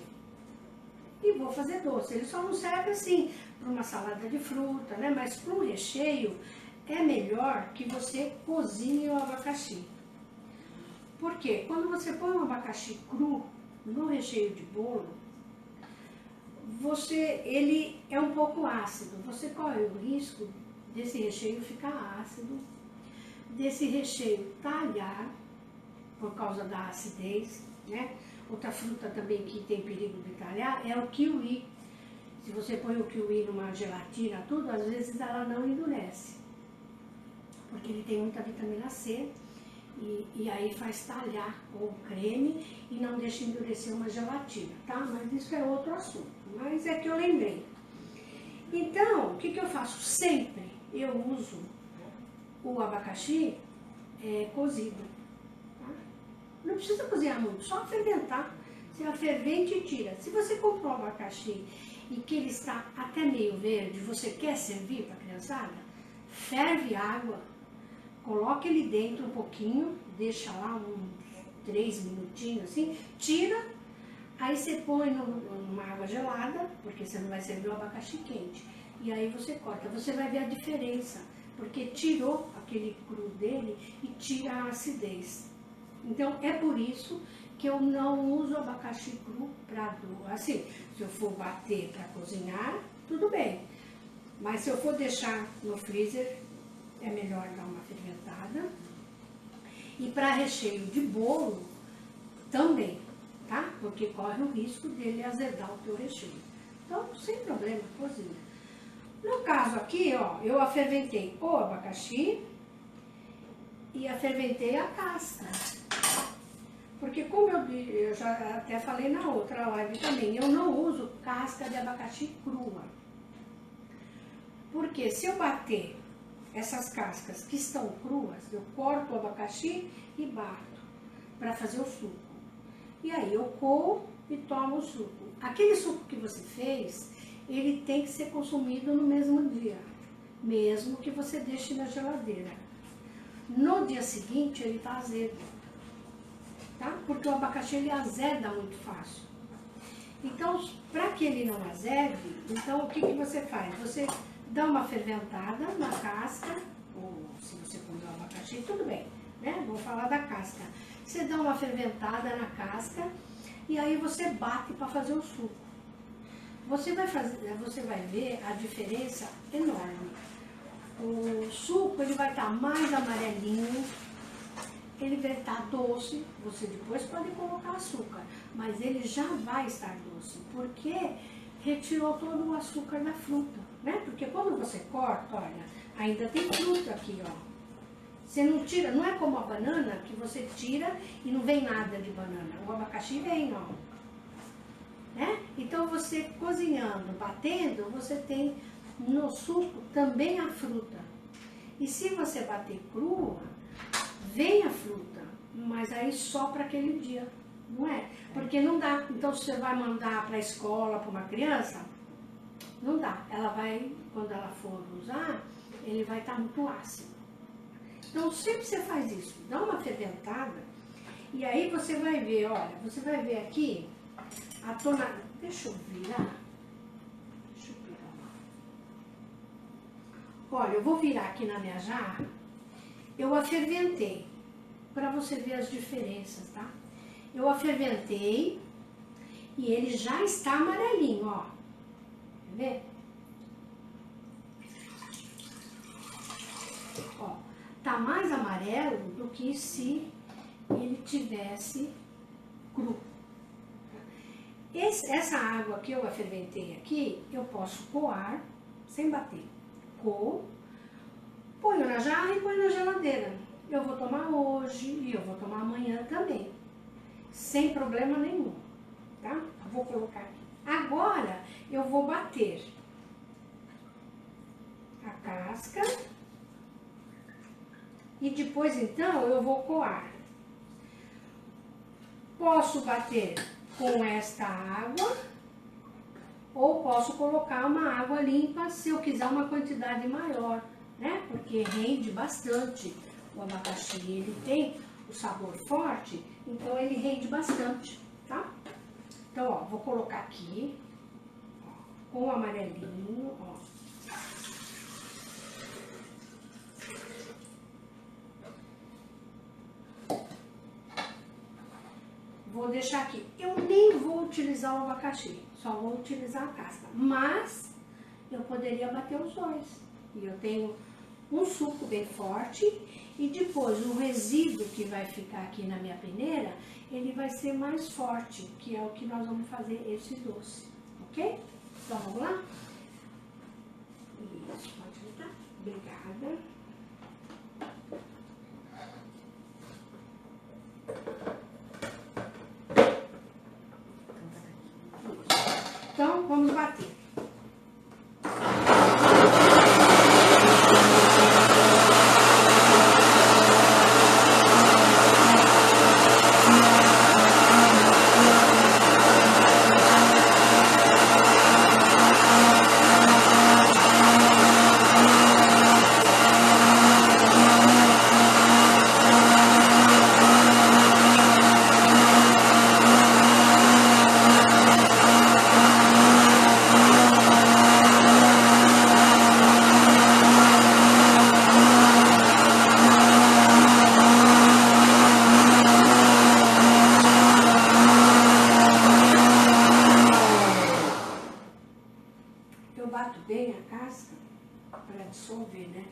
E vou fazer doce. Ele só não serve assim para uma salada de fruta, né? Mas para um recheio é melhor que você cozinhe o abacaxi. Por quê? Quando você põe um abacaxi cru no recheio de bolo, ele é um pouco ácido. Você corre o risco desse recheio ficar ácido, desse recheio talhar, por causa da acidez, né? Outra fruta também que tem perigo de talhar é o kiwi. Se você põe o kiwi numa gelatina, tudo, às vezes ela não endurece, porque ele tem muita vitamina C e aí faz talhar o creme e não deixa endurecer uma gelatina, tá? Mas isso é outro assunto, mas é que eu lembrei. Então, o que eu faço? Sempre eu uso o abacaxi cozido. Não precisa cozinhar muito, só fermentar. Você fervente e tira. Se você comprou um abacaxi e que ele está até meio verde, você quer servir para a criançada, ferve água, coloca ele dentro um pouquinho, deixa lá uns 3 minutinhos assim, tira, aí você põe numa água gelada, porque você não vai servir o abacaxi quente. E aí você corta, você vai ver a diferença, porque tirou aquele cru dele e tira a acidez. Então, é por isso que eu não uso abacaxi cru para assim, se eu for bater para cozinhar, tudo bem. Mas se eu for deixar no freezer, é melhor dar uma fermentada. E para recheio de bolo, também, tá? Porque corre o risco dele azedar o teu recheio. Então, sem problema, cozinha. No caso aqui, ó, eu aferventei o abacaxi e aferventei a casca. Porque como eu já até falei na outra live também, eu não uso casca de abacaxi crua. Porque se eu bater essas cascas que estão cruas, eu corto o abacaxi e bato para fazer o suco. E aí eu coo e tomo o suco. Aquele suco que você fez, ele tem que ser consumido no mesmo dia, mesmo que você deixe na geladeira. No dia seguinte ele está azedo, tá? Porque o abacaxi ele azeda muito fácil. Então, para que ele não azede, então o que você faz? Você dá uma ferventada na casca, ou se você comer o abacaxi, tudo bem, né? Vou falar da casca. Você dá uma ferventada na casca e aí você bate para fazer o suco. Você vai ver a diferença enorme. O suco ele vai estar mais amarelinho, ele vai estar doce, você depois pode colocar açúcar, mas ele já vai estar doce, porque retirou todo o açúcar da fruta, né? Porque quando você corta, olha, ainda tem fruta aqui, ó. Você não tira, não é como a banana, que você tira e não vem nada de banana. O abacaxi vem, ó. Né? Então Então você cozinhando, batendo, você tem no suco também a fruta. E se você bater crua, vem a fruta, mas aí só para aquele dia, não é? Porque não dá. Então você vai mandar para a escola, para uma criança, não dá. Ela vai, quando ela for usar, ele vai estar muito ácido. Então sempre você faz isso, dá uma ferventada e aí você vai ver, olha, você vai ver aqui a tonalidade. Deixa eu virar. Deixa eu pegar uma. Olha, eu vou virar aqui na minha jarra. Eu a ferventei, para você ver as diferenças, tá? Eu a ferventei e ele já está amarelinho, ó. Quer ver? Ó, tá mais amarelo do que se ele tivesse cru. Essa água que eu a ferventei aqui, eu posso coar sem bater. Coo, ponho na jarra e ponho na geladeira. Eu vou tomar hoje e eu vou tomar amanhã também, sem problema nenhum, tá? Vou colocar aqui. Agora eu vou bater a casca e depois então eu vou coar. Posso bater com esta água ou posso colocar uma água limpa se eu quiser uma quantidade maior, né? Porque rende bastante o abacaxi, ele tem o sabor forte, então ele rende bastante, tá? Então, ó, vou colocar aqui, ó, com o amarelinho, ó. Vou deixar aqui. Eu nem vou utilizar o abacaxi, só vou utilizar a casca. Mas eu poderia bater os dois. E eu tenho um suco bem forte e depois o resíduo que vai ficar aqui na minha peneira, ele vai ser mais forte, que é o que nós vamos fazer esse doce, ok? Então vamos lá? Isso, pode entrar. Obrigada. Então, vamos bater. Eu bato bem a casca para dissolver, né?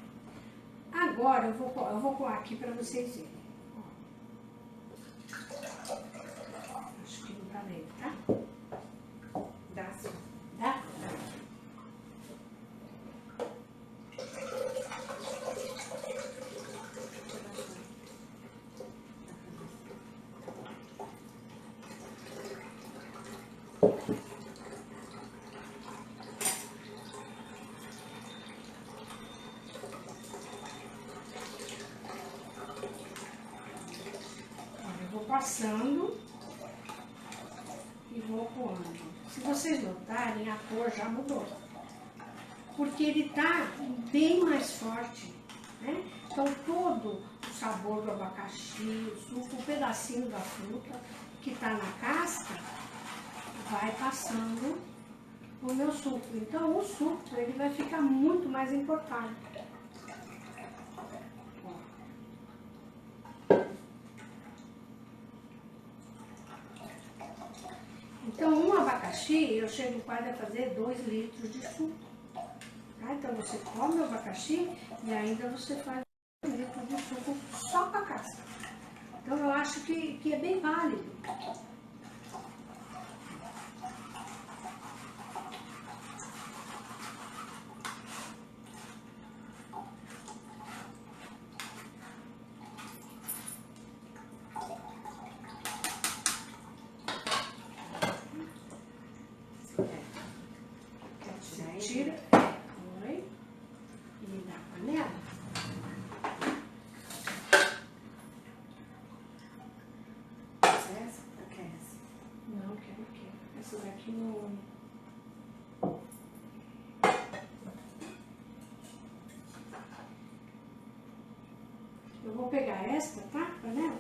Agora eu vou coar aqui para vocês verem. Acho que não tá bem, tá?
Dá sim.
Dá? Passando e vou coando. Se vocês notarem, a cor já mudou, porque ele tá bem mais forte, né? Então todo o sabor do abacaxi, o suco, um pedacinho da fruta que tá na casca vai passando no meu suco. Então o suco ele vai ficar muito mais encorpado. Então, um abacaxi, eu chego quase a fazer 2 litros de suco. Tá? Então, você come o abacaxi e ainda você faz 2 litros de suco só com a casca. Então, eu acho que é bem válido. pegar esta, tá? Panela.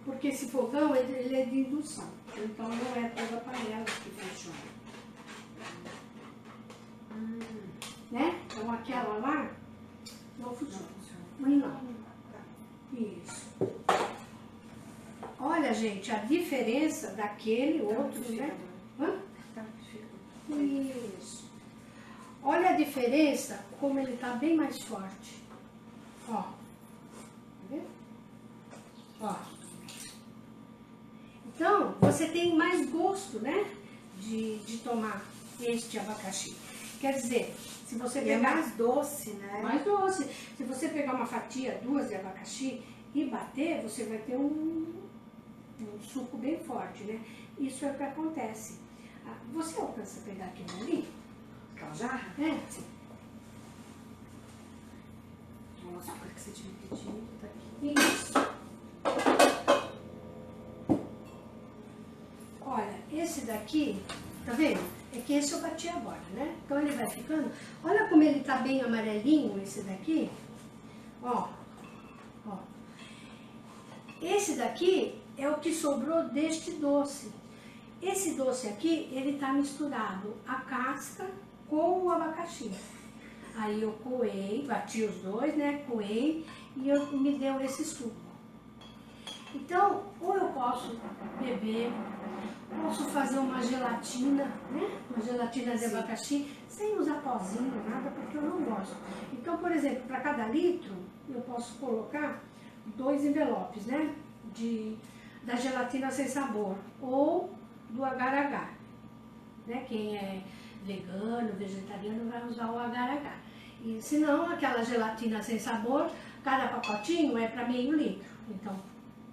Porque esse fogão, ele é de indução. Então não é toda a panela que funciona. Né? Então aquela lá não funciona. Não. Isso. Olha, gente, a diferença daquele outro, né? Hã? Isso. Olha a diferença, como ele tá bem mais forte. Ó. Tá vendo? Ó. Então, você tem mais gosto, né? De tomar este abacaxi. Quer dizer, se você
E
pegar...
é mais doce, né?
Mais doce. Se você pegar uma fatia, 2 de abacaxi e bater, você vai ter um suco bem forte, né? Isso é o que acontece. Você alcança a pegar aquilo ali?
Aquela jarra?
É.
O açúcar que você tinha pedido tá aqui.
Isso. Olha, esse daqui, tá vendo? É que esse eu bati agora, né? Então ele vai ficando... Olha como ele tá bem amarelinho, esse daqui. Ó. Ó. Esse daqui é o que sobrou deste doce. Esse doce aqui, ele tá misturado a casca com o abacaxi. Aí eu coei, bati os dois, né? Coei e me deu esse suco. Então, ou eu posso beber, posso fazer uma gelatina, né? Uma gelatina de abacaxi, sem usar pozinho, nada, porque eu não gosto. Então, por exemplo, para cada litro, eu posso colocar 2 envelopes, né? Da gelatina sem sabor, ou do agar-agar. Né? Quem é vegano, vegetariano, vai usar o agar-agar. E se não, aquela gelatina sem sabor, cada pacotinho é para meio litro. Então,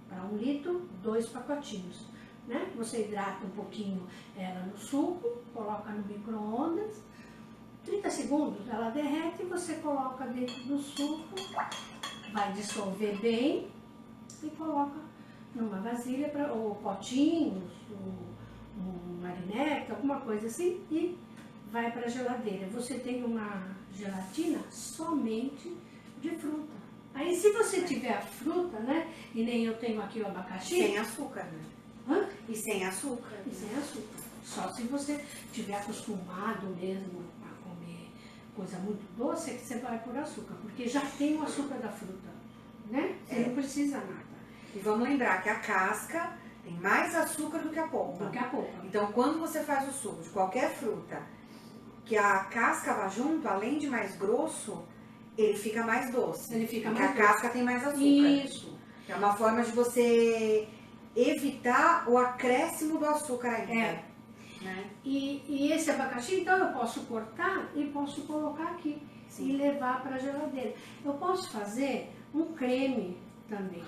para 1 litro, 2 pacotinhos. Né? Você hidrata um pouquinho ela no suco, coloca no micro-ondas, 30 segundos ela derrete e você coloca dentro do suco, vai dissolver bem e coloca numa vasilha, ou potinhos, um marinete, alguma coisa assim, e vai para a geladeira. Você tem uma gelatina somente de fruta. Aí se você tiver a fruta, né, e nem eu tenho aqui o abacaxi...
Sem açúcar, né?
Hã?
E sem açúcar.
E sem açúcar. Só se você tiver acostumado mesmo a comer coisa muito doce, é que você vai por açúcar, porque já tem o açúcar da fruta, né? Você não precisa nada.
E vamos lembrar que a casca tem mais açúcar do que a polpa.
Daqui a pouco.
Então, quando você faz o suco de qualquer fruta, que a casca vá junto, além de mais grosso, ele fica mais doce.
Ele fica
porque
mais
a
doce.
casca tem mais açúcar.
Isso.
É uma forma de você evitar o acréscimo do açúcar ainda.
É.
Né?
E esse abacaxi, então, eu posso cortar e posso colocar aqui.
Sim.
E levar para a geladeira. Eu posso fazer um creme também.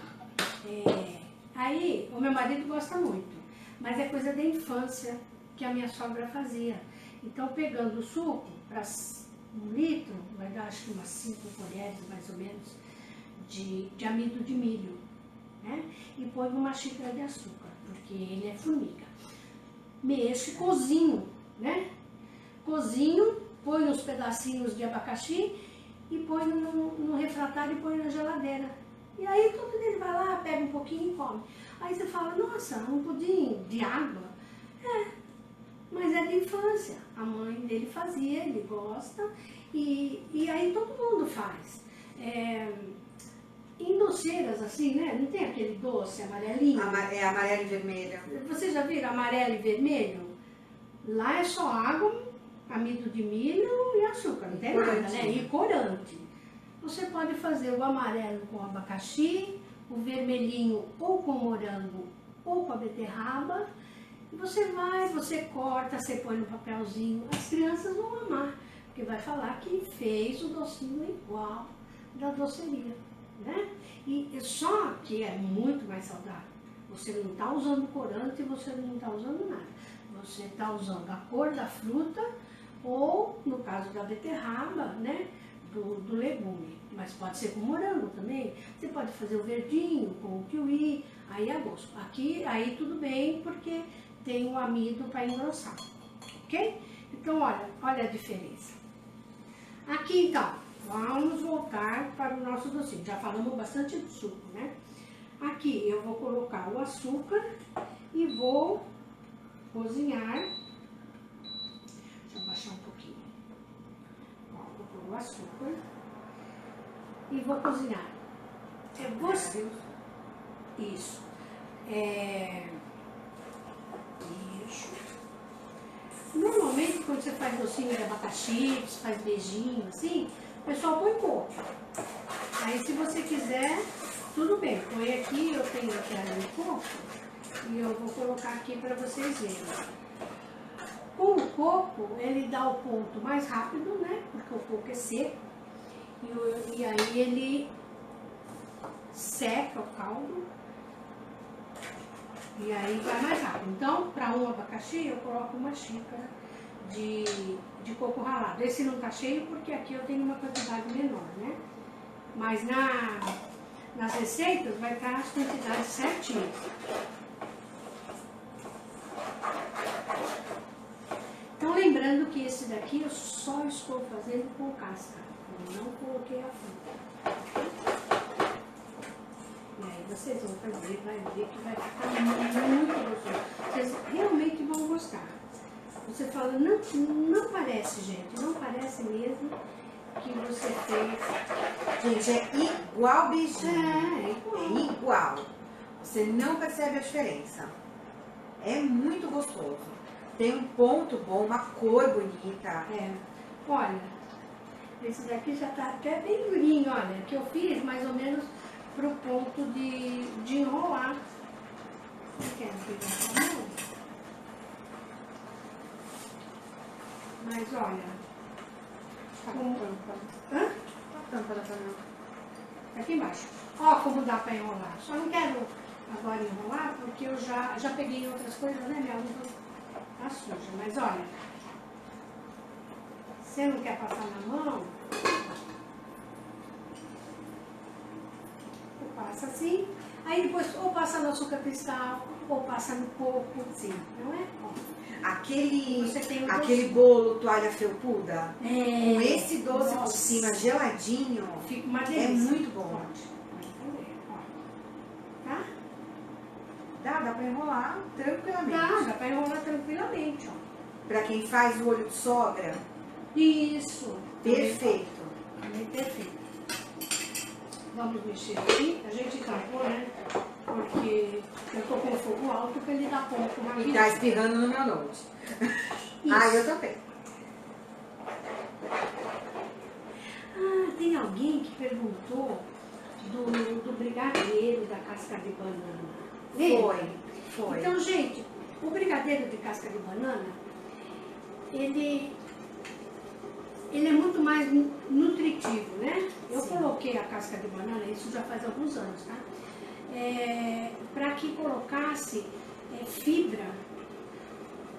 Aí, o meu marido gosta muito, mas é coisa da infância que a minha sogra fazia. Então, pegando o suco, para 1 litro, vai dar acho que umas 5 colheres, mais ou menos, de amido de milho, né? E põe uma xícara de açúcar, porque ele é formiga. Mexe, cozinho, né? Cozinho, põe uns pedacinhos de abacaxi e põe no refratário e põe na geladeira. E aí todo dia ele vai lá, pega um pouquinho e come. Aí você fala, nossa, um pudim de água? É, mas é de infância. A mãe dele fazia, ele gosta, e aí todo mundo faz. Em doceiras assim, né? Não tem aquele doce amarelinho?
É amarelo e vermelho.
Vocês já viram amarelo e vermelho? Lá é só água, amido de milho e açúcar, não tem nada, né? E corante. Você pode fazer o amarelo com abacaxi, o vermelhinho ou com morango ou com a beterraba. E você corta, você põe no papelzinho. As crianças vão amar, porque vai falar que fez o docinho igual da doceria, né? E só que é muito mais saudável. Você não está usando corante e você não está usando nada. Você está usando a cor da fruta ou, no caso da beterraba, né? Do legume, mas pode ser com morango também. Você pode fazer o verdinho com o kiwi, aí é gosto. Aqui, aí tudo bem, porque tem o amido para engrossar, ok? Então, olha a diferença. Aqui, então, vamos voltar para o nosso docinho. Já falamos bastante de suco, né? Aqui eu vou colocar o açúcar e vou cozinhar. Deixa eu baixar um pouquinho. Ó, vou pôr o açúcar e vou cozinhar. Isso. Isso. Normalmente, quando você faz docinho de abacaxi, faz beijinho, assim, o pessoal põe pouco. Aí, se você quiser, tudo bem. Põe aqui, eu tenho aqui ali pouco, e eu vou colocar aqui para vocês verem. Com o coco, ele dá o ponto mais rápido, né? Porque o coco é seco. E aí ele seca o caldo. E aí vai mais rápido. Então, para um abacaxi, eu coloco uma xícara de coco ralado. Esse não tá cheio porque aqui eu tenho uma quantidade menor, né? Mas nas receitas vai estar as quantidades certinhas. Então, lembrando que esse daqui eu só estou fazendo com casca. Eu não coloquei a fruta. E aí vocês vão fazer, vai ver que vai ficar muito gostoso. Vocês realmente vão gostar. Você fala, não parece, gente, não parece mesmo que você fez.
Gente, é igual beijinho.
É igual.
É igual. Você não percebe a diferença. É muito gostoso. Tem um ponto bom, uma cor bonita.
Olha, esse daqui já tá até bem durinho, olha, que eu fiz mais ou menos pro ponto de enrolar. Não quero pegar essa mão. Mas olha, como... Hã?
A tampa da panela.
Aqui embaixo. Ó como dá pra enrolar. Só não quero agora enrolar porque eu já peguei outras coisas, né? Minha luva tá suja. Mas olha, você não quer passar na mão? Passa assim, aí depois ou passa no açúcar cristal, ou passa no coco, assim, não é? Ó.
Aquele bolo toalha felpuda, com esse doce por cima geladinho,
fica uma delícia.
É muito bom.
Tá?
Dá pra enrolar tranquilamente.
Dá pra enrolar tranquilamente, ó.
Pra quem faz o olho de sogra,
isso.
perfeito.
Também perfeito. Vamos mexer aqui, a gente tampou, né? Porque eu tô com o fogo alto que ele dá pouco na
E tá espirrando no meu note. Eu também.
Tem alguém que perguntou do brigadeiro da casca de banana.
Foi.
Então, gente, o brigadeiro de casca de banana, ele é muito mais nutritivo, né? Eu coloquei a casca de banana, isso já faz alguns anos, tá? Para que colocasse fibra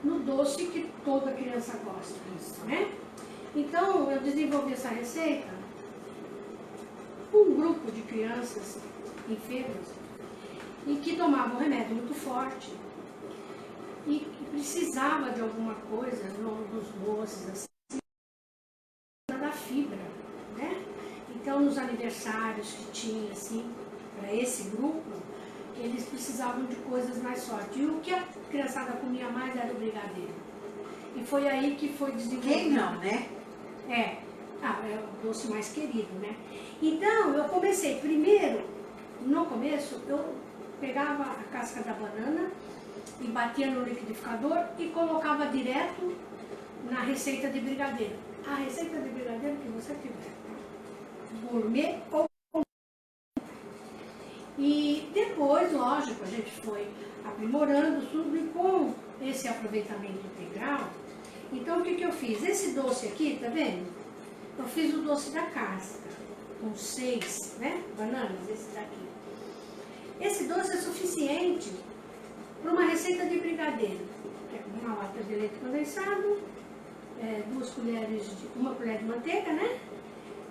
no doce que toda criança gosta, né? Então, eu desenvolvi essa receita com um grupo de crianças enfermas e que tomavam um remédio muito forte e que precisava de alguma coisa nos doces, assim, da fibra, né? Então, nos aniversários que tinha, assim, para esse grupo, eles precisavam de coisas mais fortes. E o que a criançada comia mais era o brigadeiro. E foi aí que foi desenvolvido.
Quem não, né?
É o doce mais querido, né? Então, eu comecei primeiro, no começo, eu pegava a casca da banana e batia no liquidificador e colocava direto na receita de brigadeiro. A receita de brigadeiro que você tiver, gourmet ou... E depois, lógico, a gente foi aprimorando tudo e com esse aproveitamento integral. Então, o que eu fiz? Esse doce aqui, tá vendo? Eu fiz o doce da casca, com 6, né, bananas, esse daqui. Esse doce é suficiente para uma receita de brigadeiro, que é uma lata de leite condensado, uma colher de manteiga, né?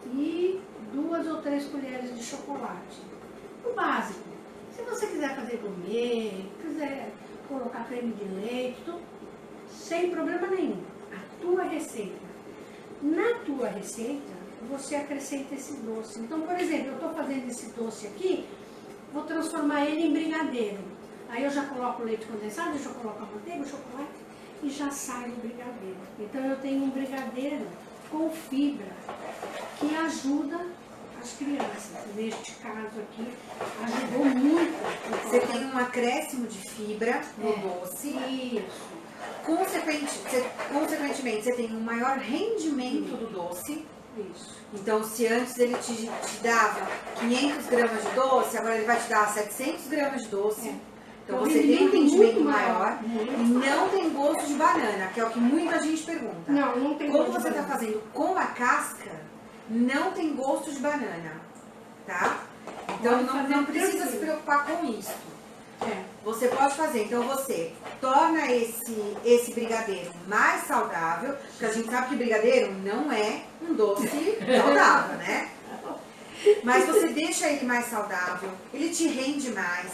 E 2 ou 3 colheres de chocolate. O básico. Se você quiser fazer gourmet, quiser colocar creme de leite, tudo, sem problema nenhum. A tua receita. Na tua receita, você acrescenta esse doce. Então, por exemplo, eu estou fazendo esse doce aqui, vou transformar ele em brigadeiro. Aí eu já coloco o leite condensado, eu já coloco a manteiga, o chocolate e já sai o brigadeiro. Então eu tenho um brigadeiro com fibra que ajuda as crianças. Neste caso aqui, ajudou muito.
Você tem um acréscimo de fibra no doce.
Isso.
Consequentemente, você tem um maior rendimento do doce.
Isso.
Então, se antes ele te dava 500 gramas de doce, agora ele vai te dar 700 gramas de doce.
É.
Então,
O
você tem um
rendimento
rendimento
muito
maior e não tem gosto de banana, que é o que muita gente pergunta.
Não tem
Como
gosto de
você está
banana.
fazendo com a casca, não tem gosto de banana, tá? Então,
Pode fazer
não precisa
tranquilo.
se preocupar com isso.
É.
Você pode fazer, então você torna esse brigadeiro mais saudável, porque a gente sabe que brigadeiro não é um doce saudável, né? Mas você deixa ele mais saudável, ele te rende mais,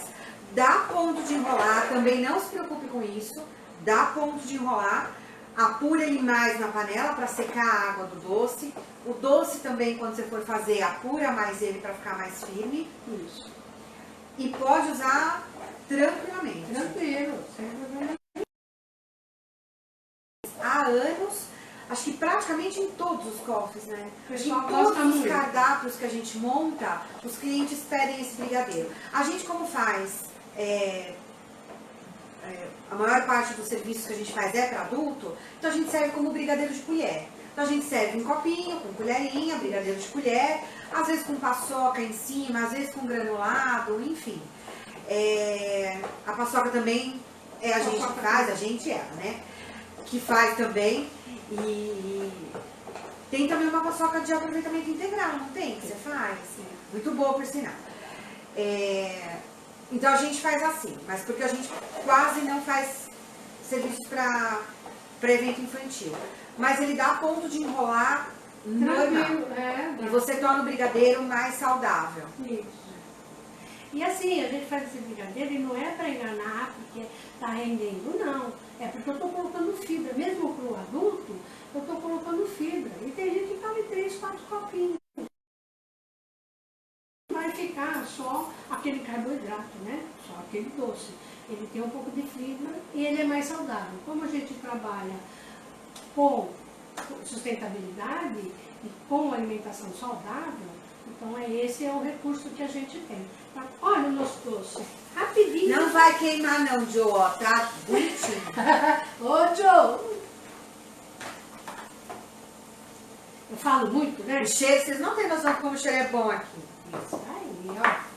dá ponto de enrolar, também não se preocupe com isso, dá ponto de enrolar, apura ele mais na panela para secar a água do doce. O doce também, quando você for fazer, apura mais ele para ficar mais firme.
Isso.
E pode usar tranquilamente.
Tranquilo, sem problema.
Há anos, acho que praticamente em todos os cofres, né?
O pessoal
Em todos
gosta
os
muito.
cardápios que a gente monta, os clientes pedem esse brigadeiro. A gente, como faz, a maior parte dos serviços que a gente faz é para adulto, então a gente serve como brigadeiro de colher. Então a gente serve em copinho, com colherinha, brigadeiro de colher, às vezes com paçoca em cima, às vezes com granulado, enfim. A paçoca também é a gente que faz, ela, né? Que faz também. E tem também uma paçoca de aproveitamento integral, não tem? Que você faz? Muito boa, por sinal. Então a gente faz assim, mas porque a gente quase não faz serviço para evento infantil. Mas ele dá ponto de enrolar normal. E você torna o brigadeiro mais saudável.
Isso. E assim, a gente faz esse brigadeiro e não é para enganar porque tá rendendo, não. É porque eu tô colocando fibra. Mesmo pro adulto, eu tô colocando fibra. E tem gente que come 3, 4 copinhos. Vai ficar só aquele carboidrato, né? Só aquele doce. Ele tem um pouco de fibra e ele é mais saudável. Como a gente trabalha com sustentabilidade e com alimentação saudável, então esse é o recurso que a gente tem. Tá? Olha o nosso doce, rapidinho.
Não vai queimar não, Joe, ó, tá bonitinho.
Ô, Joe! Eu falo muito, né?
O cheiro, vocês não têm noção de como o cheiro é bom aqui.
Isso aí, ó.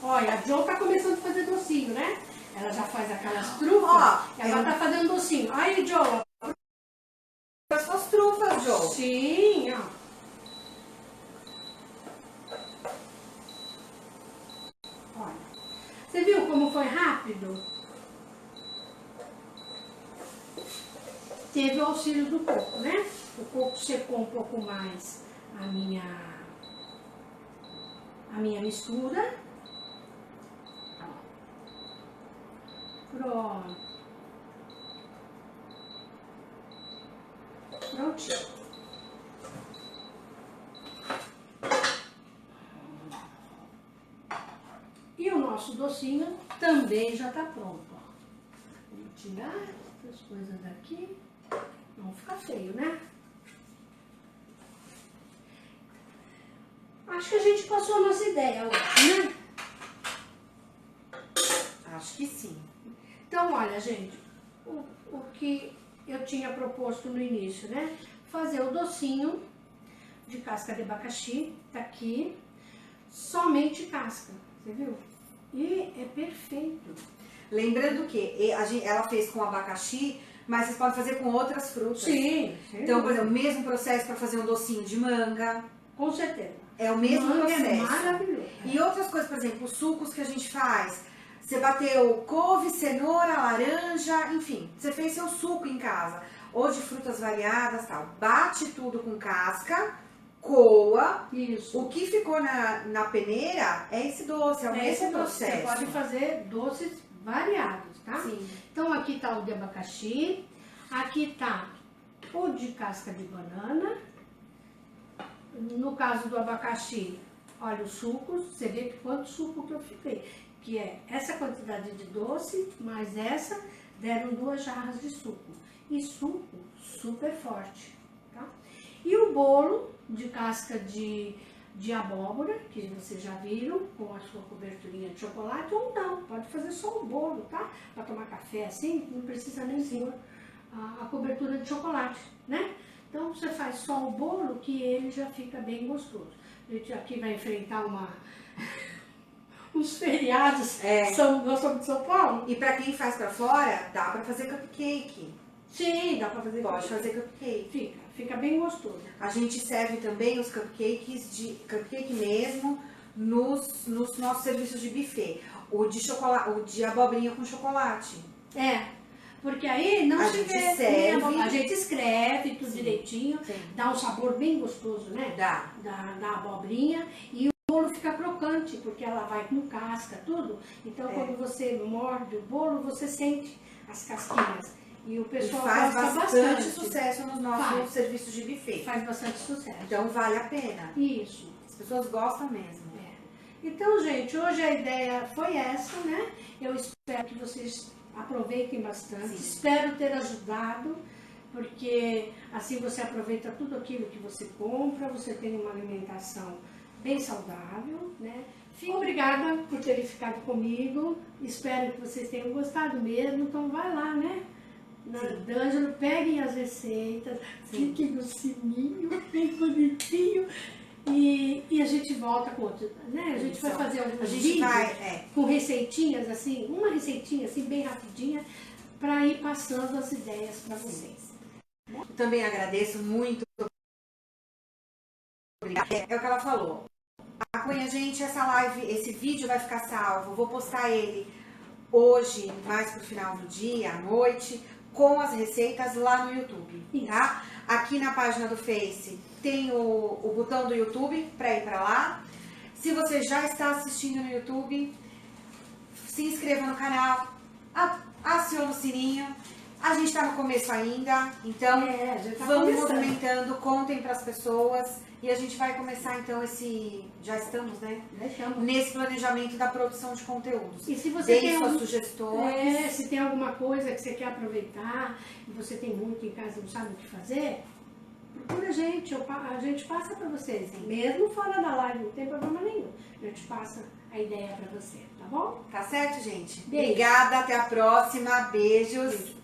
Olha, a Jo tá começando a fazer docinho, né? Ela já faz aquelas trufas.
Ó,
ela tá fazendo docinho. Aí, Jo.
As suas trufas, Joe.
Sim, ó. Olha. Você viu como foi rápido? Teve o auxílio do coco, né? O coco secou um pouco mais a minha mistura. Pronto. Prontinho. E o nosso docinho também já está pronto. Ó. Vou tirar essas coisas daqui. Não fica feio, né? Acho que a gente passou a nossa ideia hoje, né?
Acho que sim.
Então, olha, gente, o que eu tinha proposto no início, né? Fazer o docinho de casca de abacaxi, tá aqui, somente casca, você viu? E é perfeito.
Lembrando que ela fez com abacaxi, mas vocês podem fazer com outras frutas.
Sim.
Então, por exemplo, o mesmo processo para fazer um docinho de manga.
Com certeza.
É o mesmo
Manga
processo.
é maravilhoso.
E outras coisas, por exemplo, os sucos que a gente faz. Você bateu couve, cenoura, laranja, enfim. Você fez seu suco em casa. Ou de frutas variadas, tal. Bate tudo com casca, coa.
Isso.
O que ficou na peneira é esse doce, é o mesmo processo.
Você pode fazer doces variados, tá?
Sim.
Então aqui tá o de abacaxi, aqui tá ou de casca de banana. No caso do abacaxi, olha os sucos, você vê quanto suco que eu fiquei. Que é essa quantidade de doce, mais essa, deram 2 jarras de suco. E suco super forte, tá? E o bolo de casca de abóbora, que vocês já viram, com a sua coberturinha de chocolate, ou não, pode fazer só o bolo, tá? Para tomar café assim, não precisa nem pôr a cobertura de chocolate, né? Então você faz só o bolo que ele já fica bem gostoso. A gente aqui vai enfrentar uns feriados, nós somos de São Paulo.
E para quem faz para fora, dá para fazer cupcake.
Sim, dá para fazer.
Pode fazer cupcake.
Fica bem gostoso.
A gente serve também os cupcake mesmo nos nossos serviços de buffet. O de chocolate, o de abobrinha com chocolate.
Porque aí não se vê,
serve.
A gente escreve tudo direitinho,
Sim.
dá um sabor bem gostoso, né?
Dá.
Da abobrinha, e o bolo fica crocante, porque ela vai com casca, tudo. Então quando você morde o bolo, você sente as casquinhas. E o pessoal
faz
gosta
bastante sucesso nos nossos
Faz.
serviços de buffet.
Faz bastante sucesso.
Então vale a pena.
Isso.
As pessoas gostam mesmo.
Então, gente, hoje a ideia foi essa, né? Eu espero que vocês aproveitem bastante.
Sim.
Espero ter ajudado, porque assim você aproveita tudo aquilo que você compra, você tem uma alimentação bem saudável, né? Obrigada por terem ficado comigo. Espero que vocês tenham gostado mesmo. Então vai lá, né? Na D'Angelo, peguem as receitas, cliquem no sininho, bem bonitinho. E a gente volta com outro, né? A gente vai fazer alguns vídeos com receitinhas assim, uma receitinha assim bem rapidinha, para ir passando as ideias para vocês.
Eu também agradeço muito. Obrigada. É o que ela falou. Acompanha a gente, essa live, esse vídeo vai ficar salvo. Vou postar ele hoje, mais pro final do dia, à noite, com as receitas lá no YouTube, tá? Aqui na página do Face tem o botão do YouTube para ir para lá. Se você já está assistindo no YouTube, se inscreva no canal, aciona o sininho. A gente está no começo ainda, então vamos movimentando, contem para as pessoas e a gente vai começar então já estamos, né? Nesse planejamento da produção de conteúdos.
E se você tem
suas sugestões.
Se tem alguma coisa que você quer aproveitar e você tem muito em casa e não sabe o que fazer, procura a gente passa para vocês. Mesmo fora da live, não tem problema nenhum. A gente passa a ideia para você, tá bom?
Tá certo, gente?
Beijo.
Obrigada, até a próxima. Beijos.
Beijo.